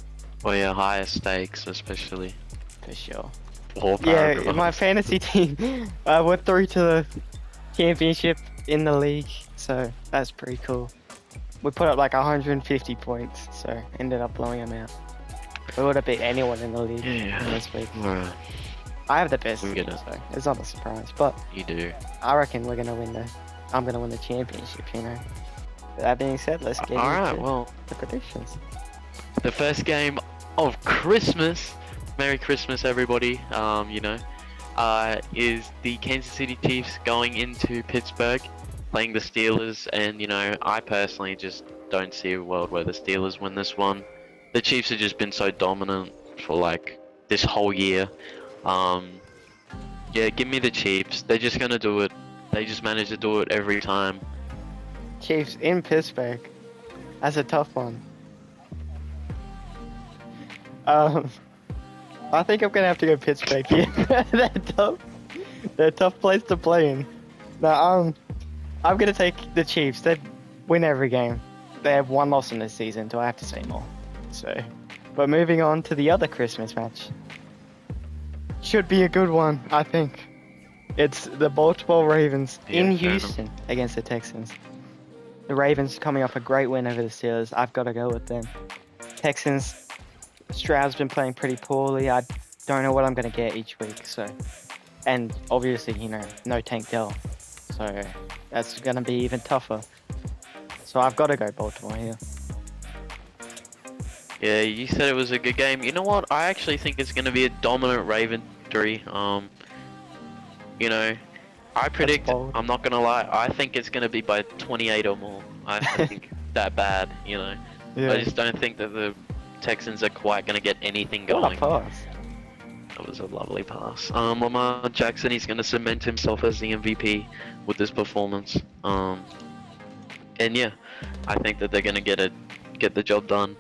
B: Well, yeah, higher stakes, especially.
A: For sure.
B: Four
A: Yeah,
B: paragraphs.
A: my fantasy team went through to the championship in the league, so that's pretty cool. We put up like 150 points, so ended up blowing them out. We would have beat anyone in the league this week.
B: Alright,
A: I have the best
B: We're
A: team,
B: gonna-
A: so it's not a surprise. But
B: you do.
A: I reckon I'm gonna win the championship, you know. With that being said, let's get
B: Alright,
A: into
B: well,
A: the predictions.
B: the first game of Christmas, Merry Christmas everybody, you know, is the Kansas City Chiefs going into Pittsburgh, playing the Steelers, and you know, I personally just don't see a world where the Steelers win this one. The Chiefs have just been so dominant for like this whole year. Yeah, give me the Chiefs. They're just gonna do it. They just manage to do it every time.
A: Chiefs in Pittsburgh. That's a tough one. I think I'm gonna have to go Pittsburgh here. They're tough. They're a tough place to play in. No, I'm gonna take the Chiefs. They win every game. They have one loss in this season. Do I have to say more? So, but moving on to the other Christmas match. Should be a good one, I think. It's the Baltimore Ravens in
B: fair enough.
A: Houston against the Texans. The Ravens coming off a great win over the Steelers. I've got to go with them. Texans, Stroud's been playing pretty poorly. I don't know what I'm going to get each week. So, and obviously, you know, no Tank Dell. So that's going to be even tougher. So I've got to go Baltimore here.
B: Yeah, you said it was a good game. You know what? I actually think it's going to be a dominant Raven victory. You know, I predict,
A: bold.
B: I'm not going to lie, I think it's going to be by 28 or more. I think that bad, you know. I just don't think that the Texans are quite going to get anything
A: What a
B: going.
A: pass.
B: That was a lovely pass. Lamar Jackson, he's going to cement himself as the MVP with this performance. And yeah, I think that they're going to get the job done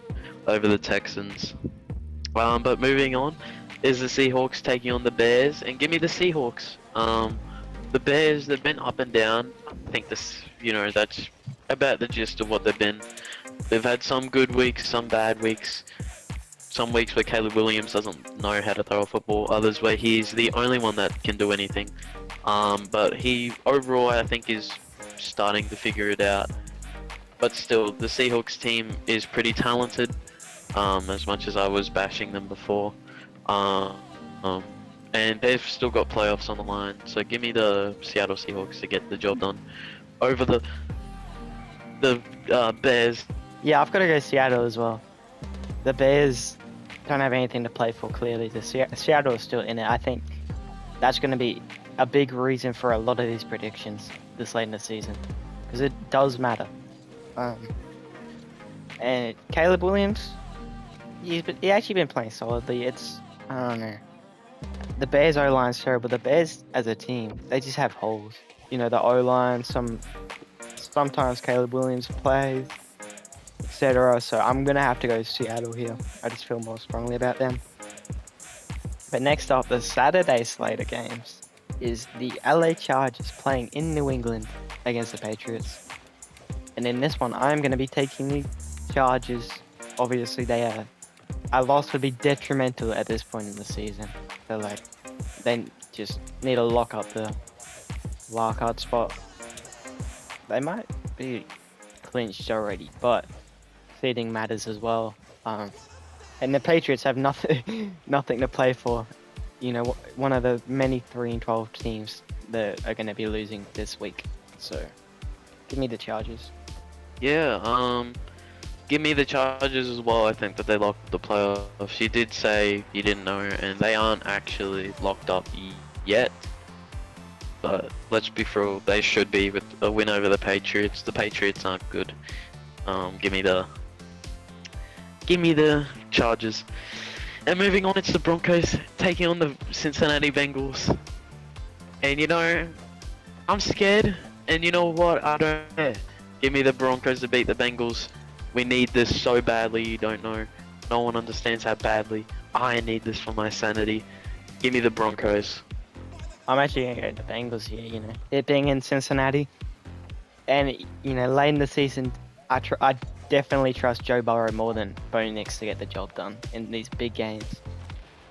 B: over the Texans. But moving on is the Seahawks taking on the Bears, and give me the Seahawks. The Bears, they've been up and down. I think that's about the gist of what they've been. They've had some good weeks, some bad weeks. Some weeks where Caleb Williams doesn't know how to throw a football, others where he's the only one that can do anything. But he, overall, I think is starting to figure it out. But still, the Seahawks team is pretty talented, as much as I was bashing them before. And they've still got playoffs on the line, so give me the Seattle Seahawks to get the job done over the Bears.
A: Yeah, I've got to go Seattle as well. The Bears don't have anything to play for, clearly. Seattle is still in it. I think that's going to be a big reason for a lot of these predictions this late in the season, because it does matter. And Caleb Williams, he actually been playing solidly. I don't know. The Bears O-line's terrible. The Bears as a team, they just have holes. You know, the O-line, sometimes Caleb Williams plays, etc. So I'm going to have to go Seattle here. I just feel more strongly about them. But next up, the Saturday slate of games is the LA Chargers playing in New England against the Patriots. And in this one, I'm going to be taking the Chargers. Obviously, a loss would be detrimental at this point in the season. So, they just need to lock up the wildcard spot. They might be clinched already, but seeding matters as well. And the Patriots have nothing to play for. You know, one of the many 3-12 teams that are going to be losing this week. So, give me the Chargers.
B: Yeah, give me the Chargers as well. I think that they locked the playoffs. You did say you didn't know, and they aren't actually locked up yet. But let's be real, they should be with a win over the Patriots. The Patriots aren't good. Give me the Chargers. And moving on, it's the Broncos taking on the Cincinnati Bengals. And you know, I'm scared. And you know what? I don't care. Give me the Broncos to beat the Bengals. We need this so badly, you don't know. No one understands how badly. I need this for my sanity. Give me the Broncos.
A: I'm actually going to go to the Bengals here, you know. It being in Cincinnati. And, you know, late in the season, I definitely trust Joe Burrow more than Bo Nix to get the job done in these big games.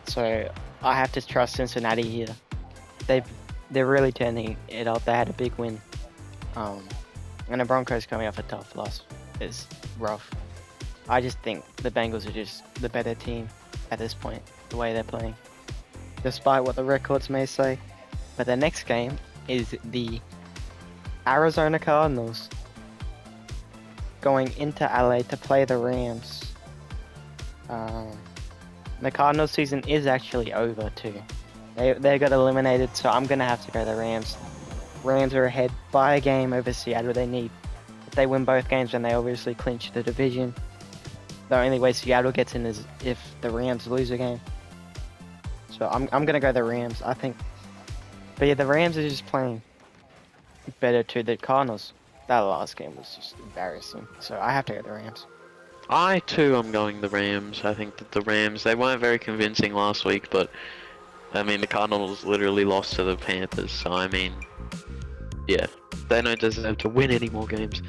A: So, I have to trust Cincinnati here. They're really turning it up. They had a big win. And the Broncos coming off a tough loss is rough. I just think the Bengals are just the better team at this point, the way they're playing, despite what the records may say. But the next game is the Arizona Cardinals going into LA to play the Rams. The Cardinals season is actually over too. They got eliminated, so I'm gonna have to go the Rams. Rams are ahead by a game over Seattle. If they win both games, then they obviously clinch the division. The only way Seattle gets in is if the Rams lose a game. So I'm gonna go the Rams, I think. But yeah, the Rams are just playing better to the Cardinals. That last game was just embarrassing. So I have to go the Rams.
B: I too am going the Rams. I think that the Rams, they weren't very convincing last week, but I mean the Cardinals literally lost to the Panthers, so I mean, yeah, they don't deserve to win any more games.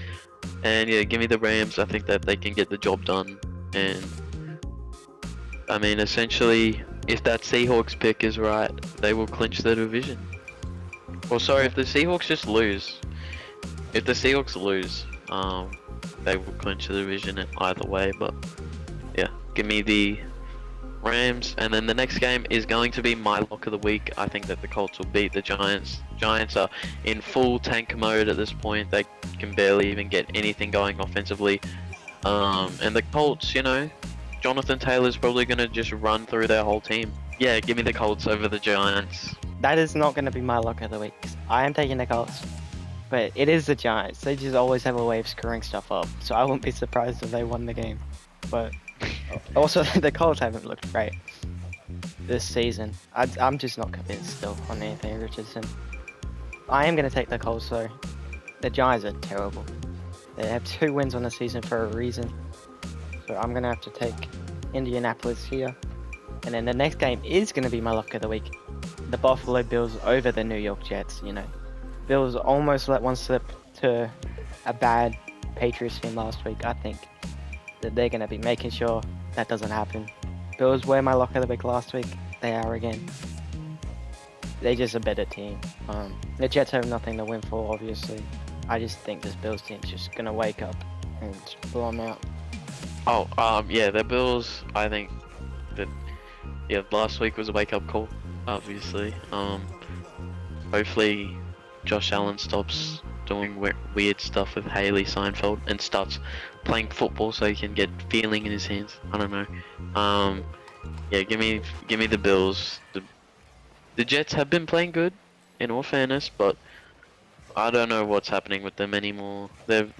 B: And yeah, give me the Rams. I think that they can get the job done. And I mean, essentially, if that Seahawks pick is right, they will clinch the division. Well, sorry, if the Seahawks just lose. If the Seahawks lose, they will clinch the division either way. But yeah, give me the Rams. And then the next game is going to be my lock of the week. I think that the Colts will beat the Giants. Giants are in full tank mode at this point. They can barely even get anything going offensively. And the Colts, you know, Jonathan Taylor's probably going to just run through their whole team. Yeah, give me the Colts over the Giants.
A: That is not going to be my lock of the week. I am taking the Colts. But it is the Giants. They just always have a way of screwing stuff up. So I wouldn't be surprised if they won the game. But also, the Colts haven't looked great. this season. I'm just not convinced still on Anthony Richardson. I am going to take the Colts though. The Giants are terrible. They have 2 wins on the season for a reason. So I'm going to have to take Indianapolis here. And then the next game is going to be my lock of the week. The Buffalo Bills over the New York Jets, you know. Bills almost let one slip to a bad Patriots team last week. I think that they're going to be making sure that doesn't happen. Bills were my lock of the week last week. They are again. They're just a better team. The Jets have nothing to win for, obviously. I just think this Bills team's just going to wake up and blow them out.
B: Yeah, the Bills, I think that, yeah, last week was a wake-up call, obviously. Hopefully Josh Allen stops doing weird stuff with Haley Seinfeld and starts playing football so he can get feeling in his hands. I don't know. Yeah, give me the Bills. The Jets have been playing good, in all fairness, but I don't know what's happening with them anymore. They've,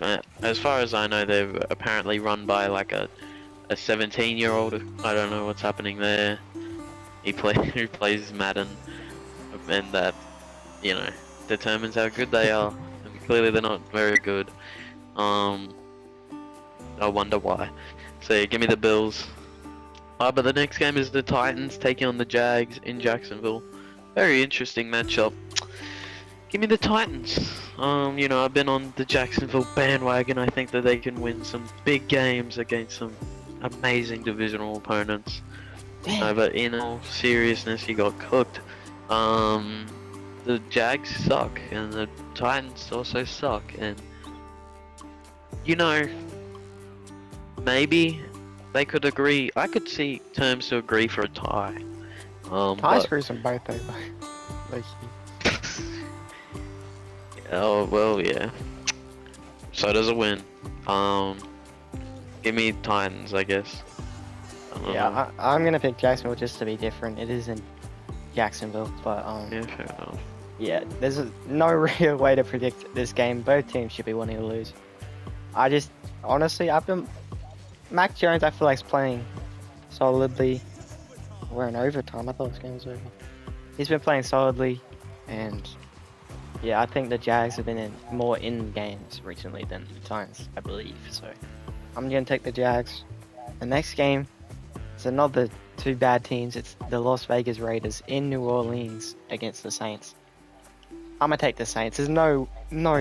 B: as far as I know, they're apparently run by like a 17-year-old. I don't know what's happening there. He plays Madden, and that, you know, determines how good they are. And clearly they're not very good. I wonder why. So yeah, give me the Bills. But the next game is the Titans taking on the Jags in Jacksonville. Very interesting matchup. Give me the Titans. You know, I've been on the Jacksonville bandwagon. I think that they can win some big games against some amazing divisional opponents. But in all seriousness, he got cooked. The Jags suck, and the Titans also suck. And you know, maybe they could agree. I could see terms to agree for a tie.
A: Tie screws them both over. Like,
B: oh well, yeah. So does a win. Give me Titans, I guess.
A: yeah, I'm gonna pick Jacksonville just to be different. It isn't Jacksonville, but
B: yeah, fair enough.
A: yeah, there's no real way to predict this game. Both teams should be winning or lose. I just honestly, Mac Jones, I feel like, is playing solidly. We're in overtime. I thought this game was over. He's been playing solidly, and yeah, I think the Jags have been more in games recently than the Titans, I believe. So I'm gonna take the Jags. The next game, it's another 2 bad teams. It's the Las Vegas Raiders in New Orleans against the Saints. I'm gonna take the Saints. There's no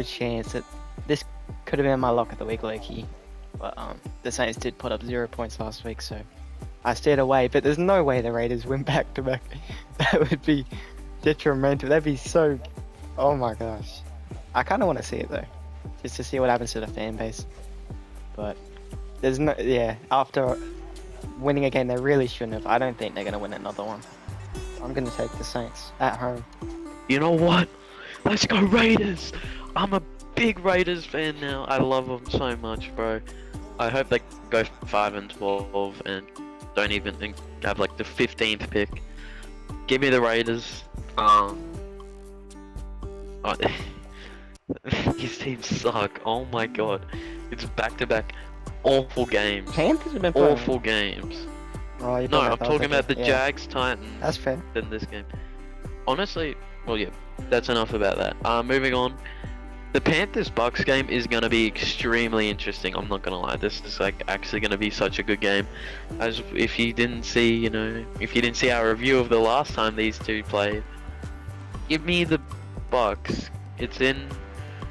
A: chance that this could have been my lock of the week, Loki. But the Saints did put up 0 points last week, so I steered away. But there's no way the Raiders win back to back. That would be detrimental. That'd be so. Oh my gosh. I kind of want to see it though, just to see what happens to the fan base. But there's no. Yeah, after winning a game they really shouldn't have, I don't think they're gonna win another one. I'm gonna take the Saints at home.
B: You know what? Let's go Raiders! I'm a big Raiders fan now. I love them so much, bro. I hope they go 5-12 and don't even think have like the 15th pick. Give me the Raiders. His teams suck. Oh my god, it's back-to-back awful games.
A: Panthers have been playing
B: Awful games.
A: Oh,
B: No, I'm talking about the Jags Titans.
A: That's fair.
B: In this game. Honestly, well, yeah, that's enough about that. Moving on. The Panthers Bucks game is gonna be extremely interesting. I'm not gonna lie. This is like actually gonna be such a good game. As if you didn't see, you know, if you didn't see our review of the last time these two played, give me the Bucks. It's in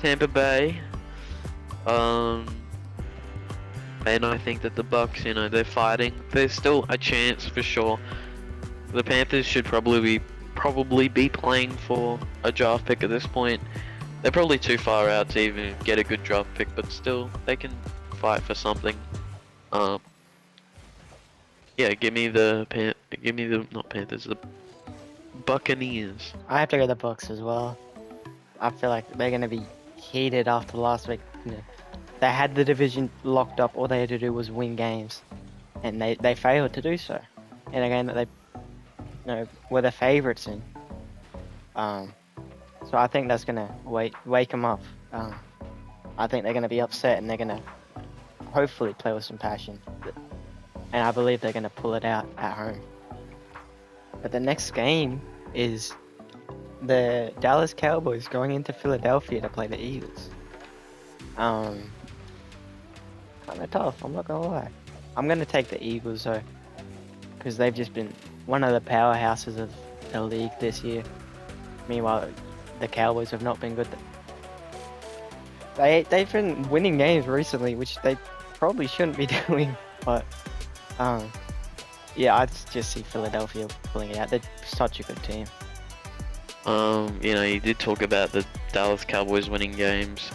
B: Tampa Bay. And I think that the Bucks, you know, they're fighting. There's still a chance for sure. The Panthers should probably be playing for a draft pick at this point. They're probably too far out to even get a good draft pick, but still, they can fight for something. Yeah, give me the not Panthers, the Buccaneers.
A: I have to go the Bucks as well. I feel like they're gonna be heated after last week. You know, they had the division locked up. All they had to do was win games, and they failed to do so in a game that they, you know, were the favourites in. So I think that's gonna wake them up. I think they're gonna be upset, and they're gonna hopefully play with some passion. And I believe they're gonna pull it out at home. But the next game is the Dallas Cowboys going into Philadelphia to play the Eagles. Kind of tough. I'm not gonna lie. I'm gonna take the Eagles though, because they've just been one of the powerhouses of the league this year. Meanwhile, the Cowboys have not been good. They've been winning games recently, which they probably shouldn't be doing. But yeah, I just see Philadelphia pulling it out. They're such a good team.
B: You did talk about the Dallas Cowboys winning games.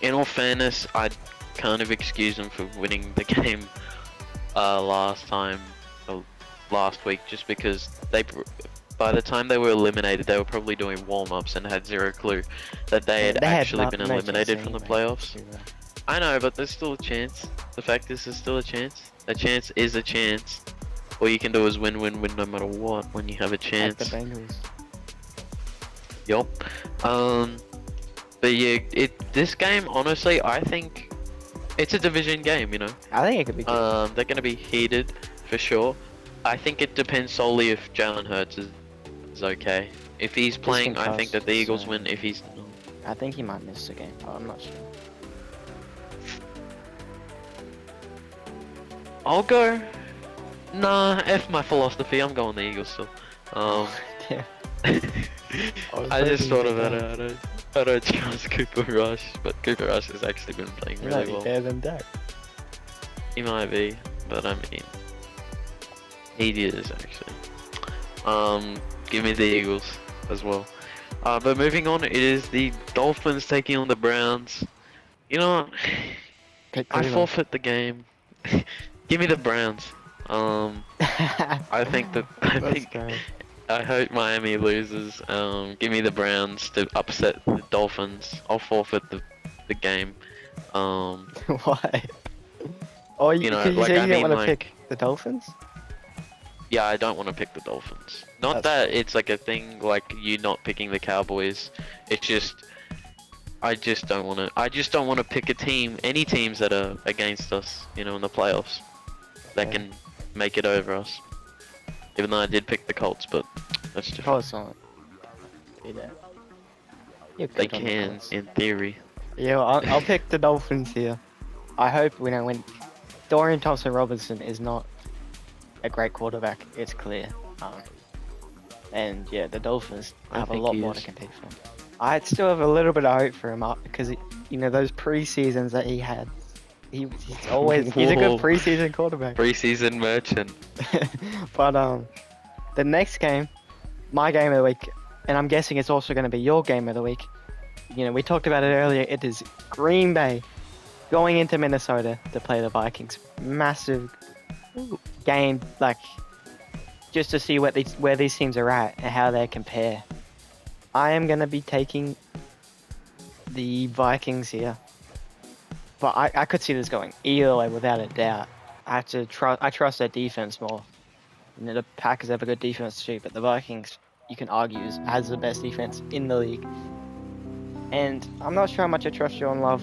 B: In all fairness, I'd kind of excuse them for winning the game last week, just because by the time they were eliminated, they were probably doing warm-ups and had zero clue that they had actually been eliminated from the playoffs. I know, but there's still a chance. The fact is, there's still a chance. A chance is a chance. All you can do is win no matter what when you have a chance.
A: Like the Bengals.
B: Yup. But yeah, this game, honestly, I think it's a division game,
A: I think it could be good.
B: They're going to be heated, for sure. I think it depends solely if Jalen Hurts is okay. If he's playing, I think that the Eagles win. If he's not,
A: I think he might miss the game, but I'm not sure.
B: I'll go. Nah, F my philosophy. I'm going the Eagles still.
A: Yeah.
B: I just thought about it. I don't trust Cooper Rush, but Cooper Rush has actually been playing really well.
A: Better than Dak.
B: He might be, but I mean, he is actually. Give me the Eagles as well. But moving on, it is the Dolphins taking on the Browns. You know what? I forfeit the game. Give me the Browns. I hope Miami loses. Give me the Browns to upset the Dolphins. I'll forfeit the game.
A: Why? Oh, you don't want to pick the Dolphins?
B: Yeah, I don't want to pick the Dolphins. Not that it's like a thing like you not picking the Cowboys. It's just I just don't want to pick any teams that are against us, in the playoffs that can make it over us. Even though I did pick the Colts, but that's different.
A: Colts aren't. Do that.
B: They can, in theory.
A: Yeah, well, I'll pick the Dolphins here. I hope we don't win. Dorian Thompson-Robinson is not a great quarterback. It's clear. And yeah, the Dolphins have a lot more to compete for. I still have a little bit of hope for him because those pre-seasons that he had. He's a good preseason quarterback.
B: Preseason merchant.
A: But the next game, my game of the week, and I'm guessing it's also going to be your game of the week. We talked about it earlier. It is Green Bay going into Minnesota to play the Vikings. Massive game, just to see where these teams are at and how they compare. I am going to be taking the Vikings here. But I could see this going either way without a doubt. I trust their defense more. The Packers have a good defense too, but the Vikings, you can argue, has the best defense in the league. And I'm not sure how much I trust Jordan Love.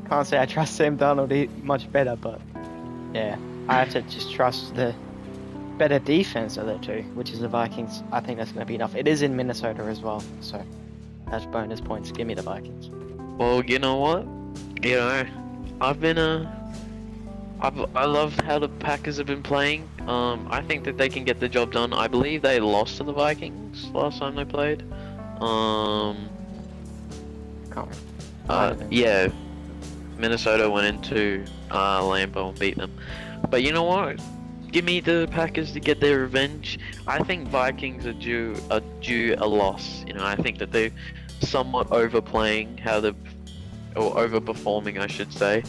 A: I can't say I trust Sam Darnold much better, but yeah, I have to just trust the better defense of the two, which is the Vikings. I think that's going to be enough. It is in Minnesota as well, so that's bonus points. Give me the Vikings.
B: Well, you know what? I love how the Packers have been playing. I think that they can get the job done. I believe they lost to the Vikings last time they played. Yeah, Minnesota went into Lambeau and beat them. But you know what? Give me the Packers to get their revenge. I think Vikings are due a loss. I think that they're somewhat overplaying or overperforming, I should say.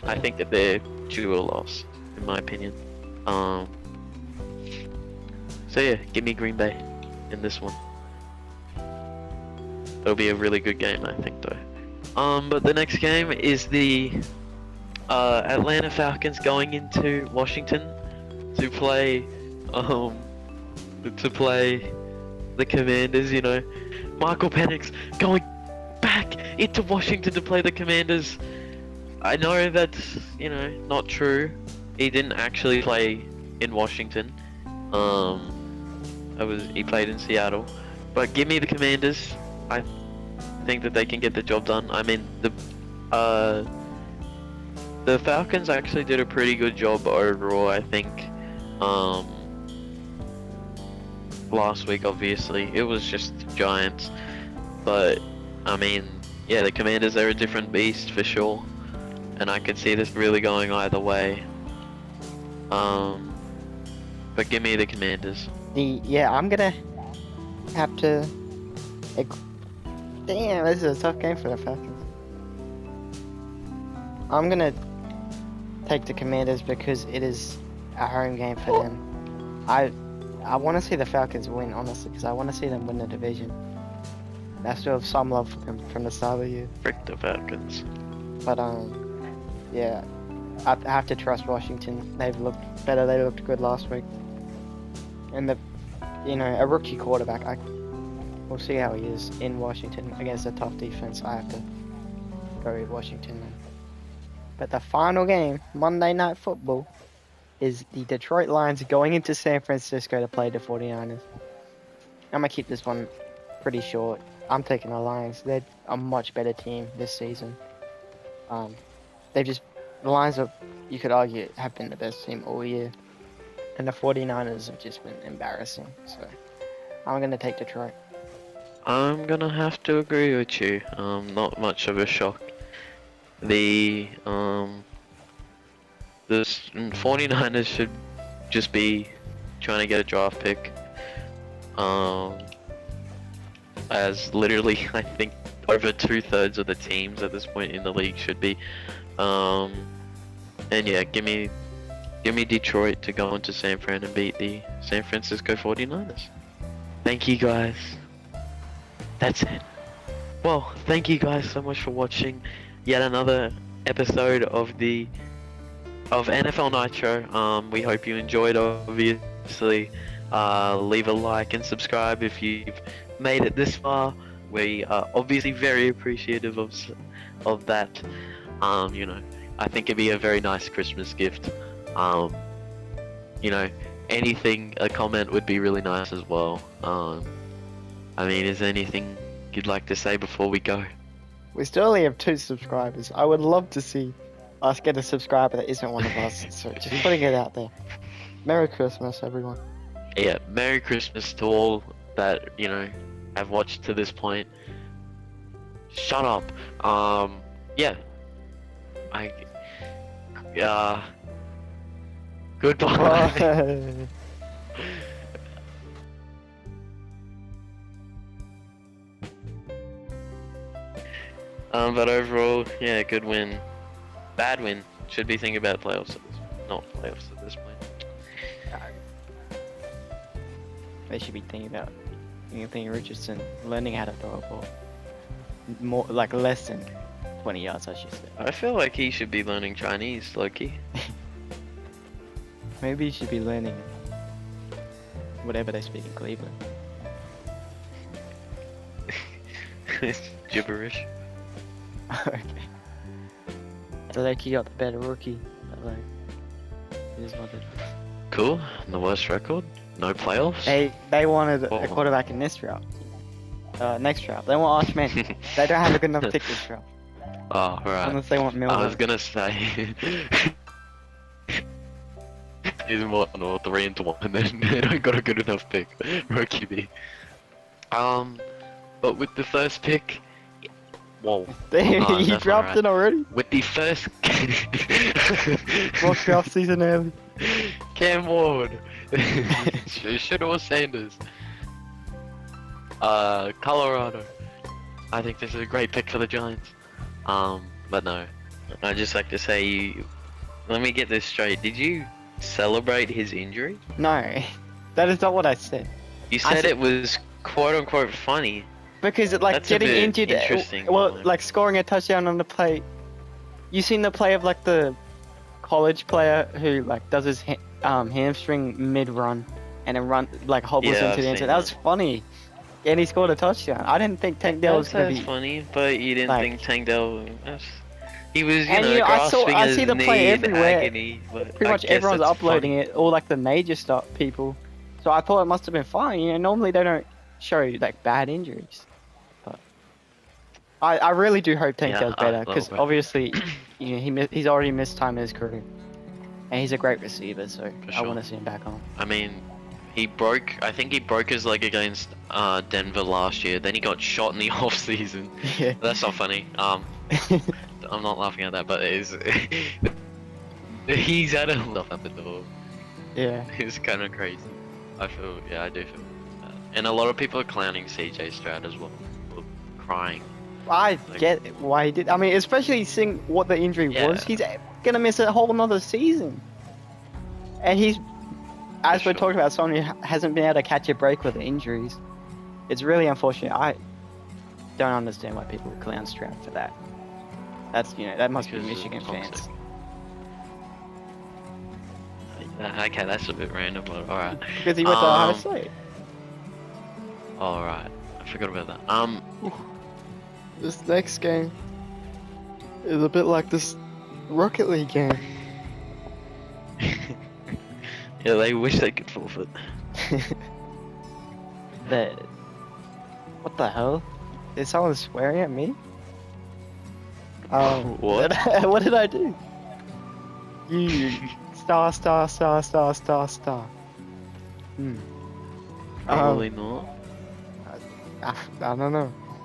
B: I think that they're due a loss, in my opinion. So yeah, give me Green Bay in this one. It'll be a really good game, I think, though. But the next game is the Atlanta Falcons going into Washington to play the Commanders. Michael Penix going back into Washington to play the Commanders. I know that's, not true. He didn't actually play in Washington. He played in Seattle, but give me the Commanders. I think that they can get the job done. I mean, the Falcons actually did a pretty good job overall. I think. Last week, obviously, it was just the Giants, but I mean, yeah, the Commanders are a different beast for sure, and I could see this really going either way. But give me the Commanders.
A: I'm gonna have to. Damn, this is a tough game for the Falcons. I'm gonna take the Commanders because it is a home game for them. I want to see the Falcons win, honestly, because I want to see them win the division. I still have some love for them from the start of the year.
B: Frick the Falcons.
A: But yeah, I have to trust Washington. They've looked better. They looked good last week. And a rookie quarterback. We'll see how he is in Washington against a tough defense. I have to go with Washington. But the final game, Monday Night Football, is the Detroit Lions going into San Francisco to play the 49ers. I'm going to keep this one pretty short. I'm taking the Lions. They're a much better team this season. The Lions are, you could argue, have been the best team all year. And the 49ers have just been embarrassing. So I'm going to take Detroit.
B: I'm gonna have to agree with you. Not much of a shock. The 49ers should just be trying to get a draft pick. As literally, I think over 2/3 of the teams at this point in the league should be. And yeah, give me Detroit to go into San Fran and beat the San Francisco 49ers. Thank you guys. That's it. Well, thank you guys so much for watching yet another episode of NFL Nitro. We hope you enjoyed, obviously. Leave a like and subscribe if you've made it this far. We are obviously very appreciative of that. I think it'd be a very nice Christmas gift. Anything, a comment would be really nice as well. Is there anything you'd like to say before we go?
A: We still only have 2 subscribers. I would love to see us get a subscriber that isn't one of us. So just putting it out there. Merry Christmas, everyone.
B: Yeah, Merry Christmas to all that, have watched to this point. Shut up. Goodbye. But overall, yeah, good win. Bad win. Should be thinking about playoffs not playoffs at this point.
A: They should be thinking about Anthony Richardson learning how to throw a ball. More like less than 20 yards, I should say.
B: I feel like he should be learning Chinese, Loki.
A: Maybe he should be learning whatever they speak in Cleveland.
B: It's gibberish.
A: Okay. So like he got the better rookie. But like, it is what it is.
B: Cool. The worst record. No playoffs.
A: They wanted a quarterback in this draft. Next draft. They want Arch Manning. They don't have a good enough pick this draft.
B: Oh, right.
A: Unless they want Miller.
B: I was gonna say he's more 3-1, and then they don't got a good enough pick. Rookie B. But with the first pick, whoa.
A: You dropped it already?
B: With the first
A: Mock draft season early.
B: Cam Ward. Shador Sanders. Colorado. I think this is a great pick for the Giants. But no. I'd just like to say, let me get this straight. Did you celebrate his injury?
A: No. That is not what I said.
B: You said it was quote unquote funny.
A: Because it, like,
B: That's
A: getting injured,
B: interesting.
A: like scoring a touchdown on the play. You seen the play of like the college player who like does his hamstring mid-run and then hobbles into the end zone. That was funny, and he scored a touchdown. I didn't think Tank Dell was gonna be
B: funny, but you didn't think Tank Dell. He was,
A: grasping
B: I
A: see the play everywhere.
B: agony,
A: Pretty much everyone's uploading it. All like the major people. So I thought it must have been fine. You know, normally they don't show like bad injuries. But I really do hope Tank
B: Yeah,
A: does better
B: well,
A: because
B: but-
A: obviously, you know, he's already missed time in his career, and he's a great receiver. So
B: For
A: I
B: sure.
A: want to see him back on.
B: I mean, I think he broke his leg against Denver last year. Then he got shot in the off season.
A: Yeah.
B: That's not funny. I'm not laughing at that, but it is. He's had a stuff at the door.
A: Yeah.
B: It's kind of crazy. I do feel bad. And a lot of people are clowning CJ Stroud as well, for crying.
A: I
B: Like-
A: get why he did. I mean, especially seeing what the injury
B: Yeah.
A: was. He's gonna miss a whole another season. And he's, as
B: For
A: we're
B: sure.
A: talking about, someone who hasn't been able to catch a break with the injuries. It's really unfortunate. I don't understand why people clown Stroud for that. That's, you know, that must be
B: Because it's
A: Michigan
B: toxic.
A: fans.
B: Okay, that's a bit random, but alright.
A: Because he went to Ohio
B: Um,
A: State.
B: Alright, I forgot about that.
A: This next game is a bit like this Rocket League game.
B: Yeah, they wish they could forfeit.
A: What the hell? Is someone swearing at me?
B: What?
A: What did I do? You star. Hmm.
B: Probably not.
A: I don't know.